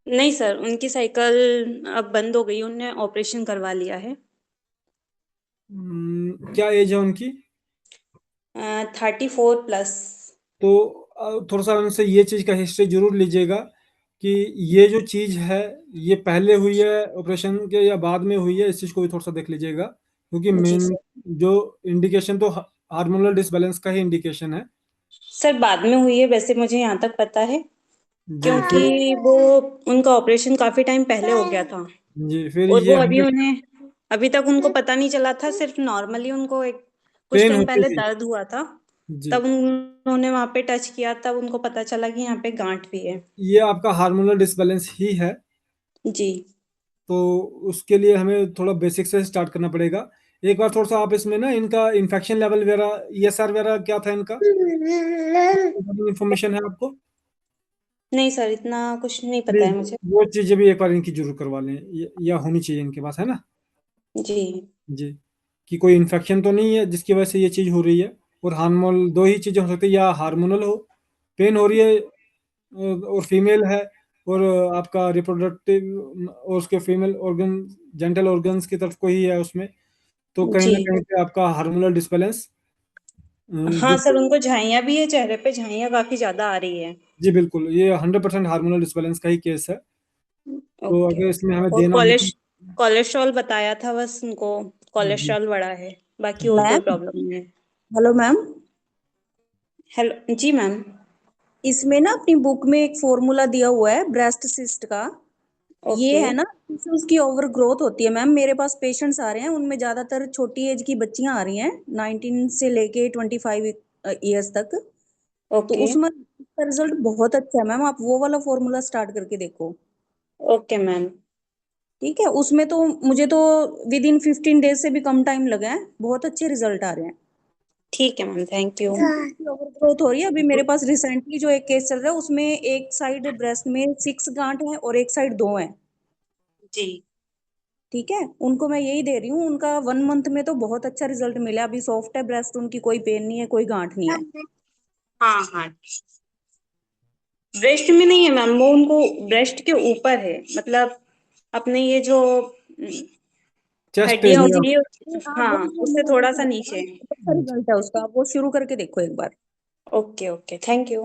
नहीं सर, उनकी साइकिल अब बंद हो गई, उनने ऑपरेशन करवा लिया है। क्या एज है उनकी? 34+। तो थोड़ा सा उनसे ये चीज का हिस्ट्री जरूर लीजिएगा कि ये जो चीज है ये पहले हुई है ऑपरेशन के या बाद में हुई है, इस चीज को भी थोड़ा सा देख लीजिएगा, क्योंकि जी मेन सर। जो इंडिकेशन तो हार्मोनल डिसबैलेंस का ही इंडिकेशन है। सर बाद में हुई है वैसे, मुझे यहाँ तक पता है, जी फिर क्योंकि वो उनका ऑपरेशन काफी टाइम पहले हो गया था। जी फिर और ये वो अभी 100 उन्हें अभी तक उनको पता नहीं चला था, सिर्फ नॉर्मली उनको एक कुछ पेन टाइम होती पहले थी। दर्द हुआ था। जी तब उन्होंने वहां पे टच किया, तब उनको पता चला कि यहाँ पे गांठ भी है। ये आपका हार्मोनल डिसबैलेंस ही है, जी। तो उसके लिए हमें थोड़ा बेसिक से स्टार्ट करना पड़ेगा। एक बार थोड़ा सा आप इसमें ना इनका इन्फेक्शन लेवल वगैरह ईएसआर वगैरह क्या था इनका, इंफॉर्मेशन है आपको? नहीं सर, इतना कुछ नहीं पता प्लीज है मुझे। वो चीजें भी एक बार इनकी जरूर करवा लें, या होनी चाहिए इनके पास, है ना? जी। जी कि कोई इन्फेक्शन तो नहीं है जिसकी वजह से ये चीज हो रही है। और हार्मोनल दो ही चीजें हो सकती है, या हार्मोनल हो, पेन हो रही है और फीमेल है, और आपका रिप्रोडक्टिव और उसके फीमेल ऑर्गन जेंटल ऑर्गन्स की तरफ को ही है उसमें, तो कहीं जी। ना कहीं पे आपका हार्मोनल डिसबैलेंस हाँ जो सर, उनको झाइयाँ भी है, चेहरे पे झाइयाँ काफी ज्यादा आ रही है। जी बिल्कुल ये 100% हार्मोनल डिसबैलेंस का ही केस है। तो ओके। अगर इसमें हमें और देना हो तो कोलेस्ट्रॉल बताया था, बस उनको जी कोलेस्ट्रॉल बढ़ा है, बाकी और कोई मैम, प्रॉब्लम नहीं है। Hello ma'am. हेलो जी मैम। इसमें ना अपनी बुक में एक फॉर्मूला दिया हुआ है ब्रेस्ट सिस्ट का। ये ओके। है ना, इससे उसकी ओवर ग्रोथ होती है मैम। मेरे पास पेशेंट्स आ रहे हैं, उनमें ज्यादातर छोटी एज की बच्चियां आ रही हैं, 19 से लेके 25 ईयर्स तक। तो ओके। उसमें उसका रिजल्ट बहुत अच्छा है मैम, आप वो वाला फॉर्मूला स्टार्ट करके देखो। Okay ma'am. ठीक है, उसमें तो मुझे तो विद इन 15 डेज से भी कम टाइम लगा है, बहुत अच्छे रिजल्ट आ रहे हैं। ठीक है ma'am, thank you. Over growth हो रही है। अभी मेरे पास रिसेंटली जो एक केस चल रहा है उसमें एक साइड ब्रेस्ट में 6 गांठ है और एक साइड 2 है। जी। ठीक है, उनको मैं यही दे रही हूँ, उनका 1 मंथ में तो बहुत अच्छा रिजल्ट मिला। अभी सॉफ्ट है ब्रेस्ट, उनकी कोई पेन नहीं है, कोई गांठ नहीं है। हाँ हाँ। ब्रेस्ट में नहीं है मैम, वो उनको ब्रेस्ट के ऊपर है, मतलब अपने ये जो चेस्ट हड्डियां एरिया। होती है, हाँ उससे थोड़ा सा नीचे। अच्छा रिजल्ट है उसका, आप वो शुरू करके देखो एक बार। Okay okay, thank you.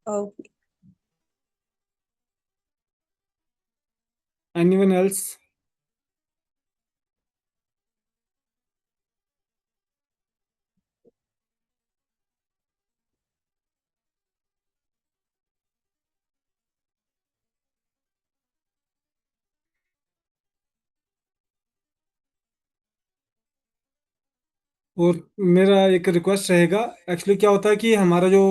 Okay. Anyone else? और मेरा एक रिक्वेस्ट रहेगा, एक्चुअली क्या होता है कि हमारा जो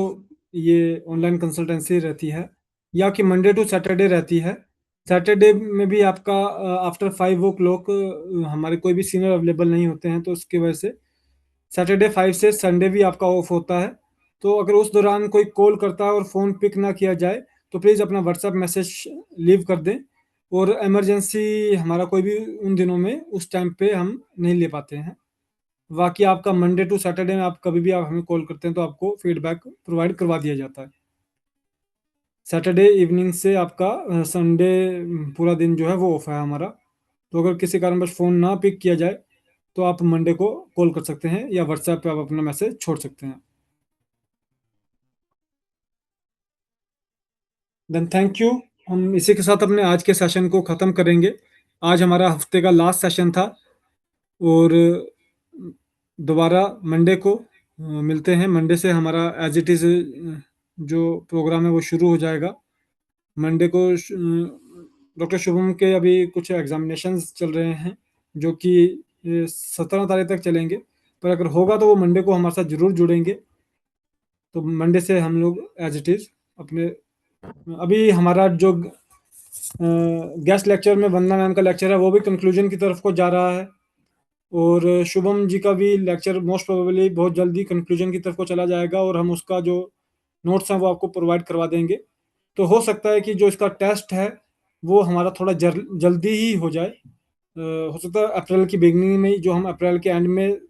ये ऑनलाइन कंसल्टेंसी रहती है, या कि मंडे टू सैटरडे रहती है, सैटरडे में भी आपका आफ्टर 5 o'clock हमारे कोई भी सीनियर अवेलेबल नहीं होते हैं, तो उसकी वजह से सैटरडे 5 से संडे भी आपका ऑफ होता है। तो अगर उस दौरान कोई कॉल करता है और फ़ोन पिक ना किया जाए तो प्लीज़ अपना व्हाट्सएप मैसेज लीव कर दें, और इमरजेंसी हमारा कोई भी उन दिनों में उस टाइम पे हम नहीं ले पाते हैं। बाकी आपका मंडे टू सैटरडे में आप कभी भी आप हमें कॉल करते हैं तो आपको फीडबैक प्रोवाइड करवा दिया जाता है। सैटरडे इवनिंग से आपका संडे पूरा दिन जो है वो ऑफ है हमारा। तो अगर किसी कारणवश फ़ोन ना पिक किया जाए तो आप मंडे को कॉल कर सकते हैं या व्हाट्सएप पे आप अपना मैसेज छोड़ सकते हैं। Then thank you. हम इसी के साथ अपने आज के सेशन को ख़त्म करेंगे। आज हमारा हफ्ते का लास्ट सेशन था, और दोबारा मंडे को मिलते हैं। मंडे से हमारा एज इट इज़ जो प्रोग्राम है वो शुरू हो जाएगा। मंडे को डॉक्टर शुभम के अभी कुछ एग्जामिनेशंस चल रहे हैं जो कि 17 तारीख तक चलेंगे, पर अगर होगा तो वो मंडे को हमारे साथ ज़रूर जुड़ेंगे। तो मंडे से हम लोग एज इट इज़ अपने, अभी हमारा जो गेस्ट लेक्चर में वंदना मैम का लेक्चर है वो भी कंक्लूजन की तरफ को जा रहा है, और शुभम जी का भी लेक्चर मोस्ट प्रोबेबली बहुत जल्दी कंक्लूजन की तरफ को चला जाएगा, और हम उसका जो नोट्स हैं वो आपको प्रोवाइड करवा देंगे। तो हो सकता है कि जो इसका टेस्ट है वो हमारा थोड़ा जल्दी ही हो जाए। हो सकता है अप्रैल की बिगनिंग में ही, जो हम अप्रैल के एंड में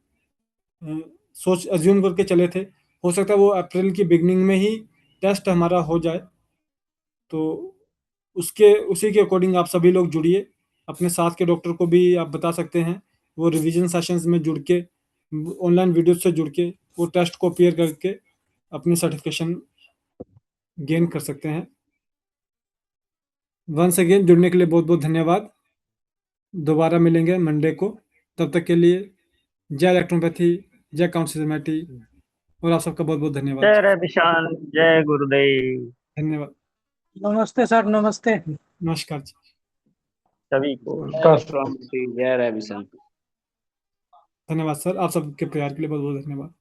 सोच अज्यूम करके चले थे, हो सकता है वो अप्रैल की बिगनिंग में ही टेस्ट हमारा हो जाए। तो उसके उसी के अकॉर्डिंग आप सभी लोग जुड़िए। अपने साथ के डॉक्टर को भी आप बता सकते हैं, वो रिवीजन सेशंस में जुड़ के, ऑनलाइन वीडियो से जुड़ के वो टेस्ट को अपीयर करके अपनी सर्टिफिकेशन गेन कर सकते हैं। वंस अगेन जुड़ने के लिए बहुत बहुत धन्यवाद। दोबारा मिलेंगे मंडे को, तब तक के लिए जय इलेक्ट्रोपैथी, जय काउंसिलमेटी, और आप सबका बहुत बहुत धन्यवाद। जय रविशान, जय गुरुदेव। धन्यवाद। नमस्ते सर, नमस्ते। नमस्कार जी सभी को नमस्कार। जय रविशान। धन्यवाद सर, आप सबके प्यार के लिए बहुत बहुत धन्यवाद।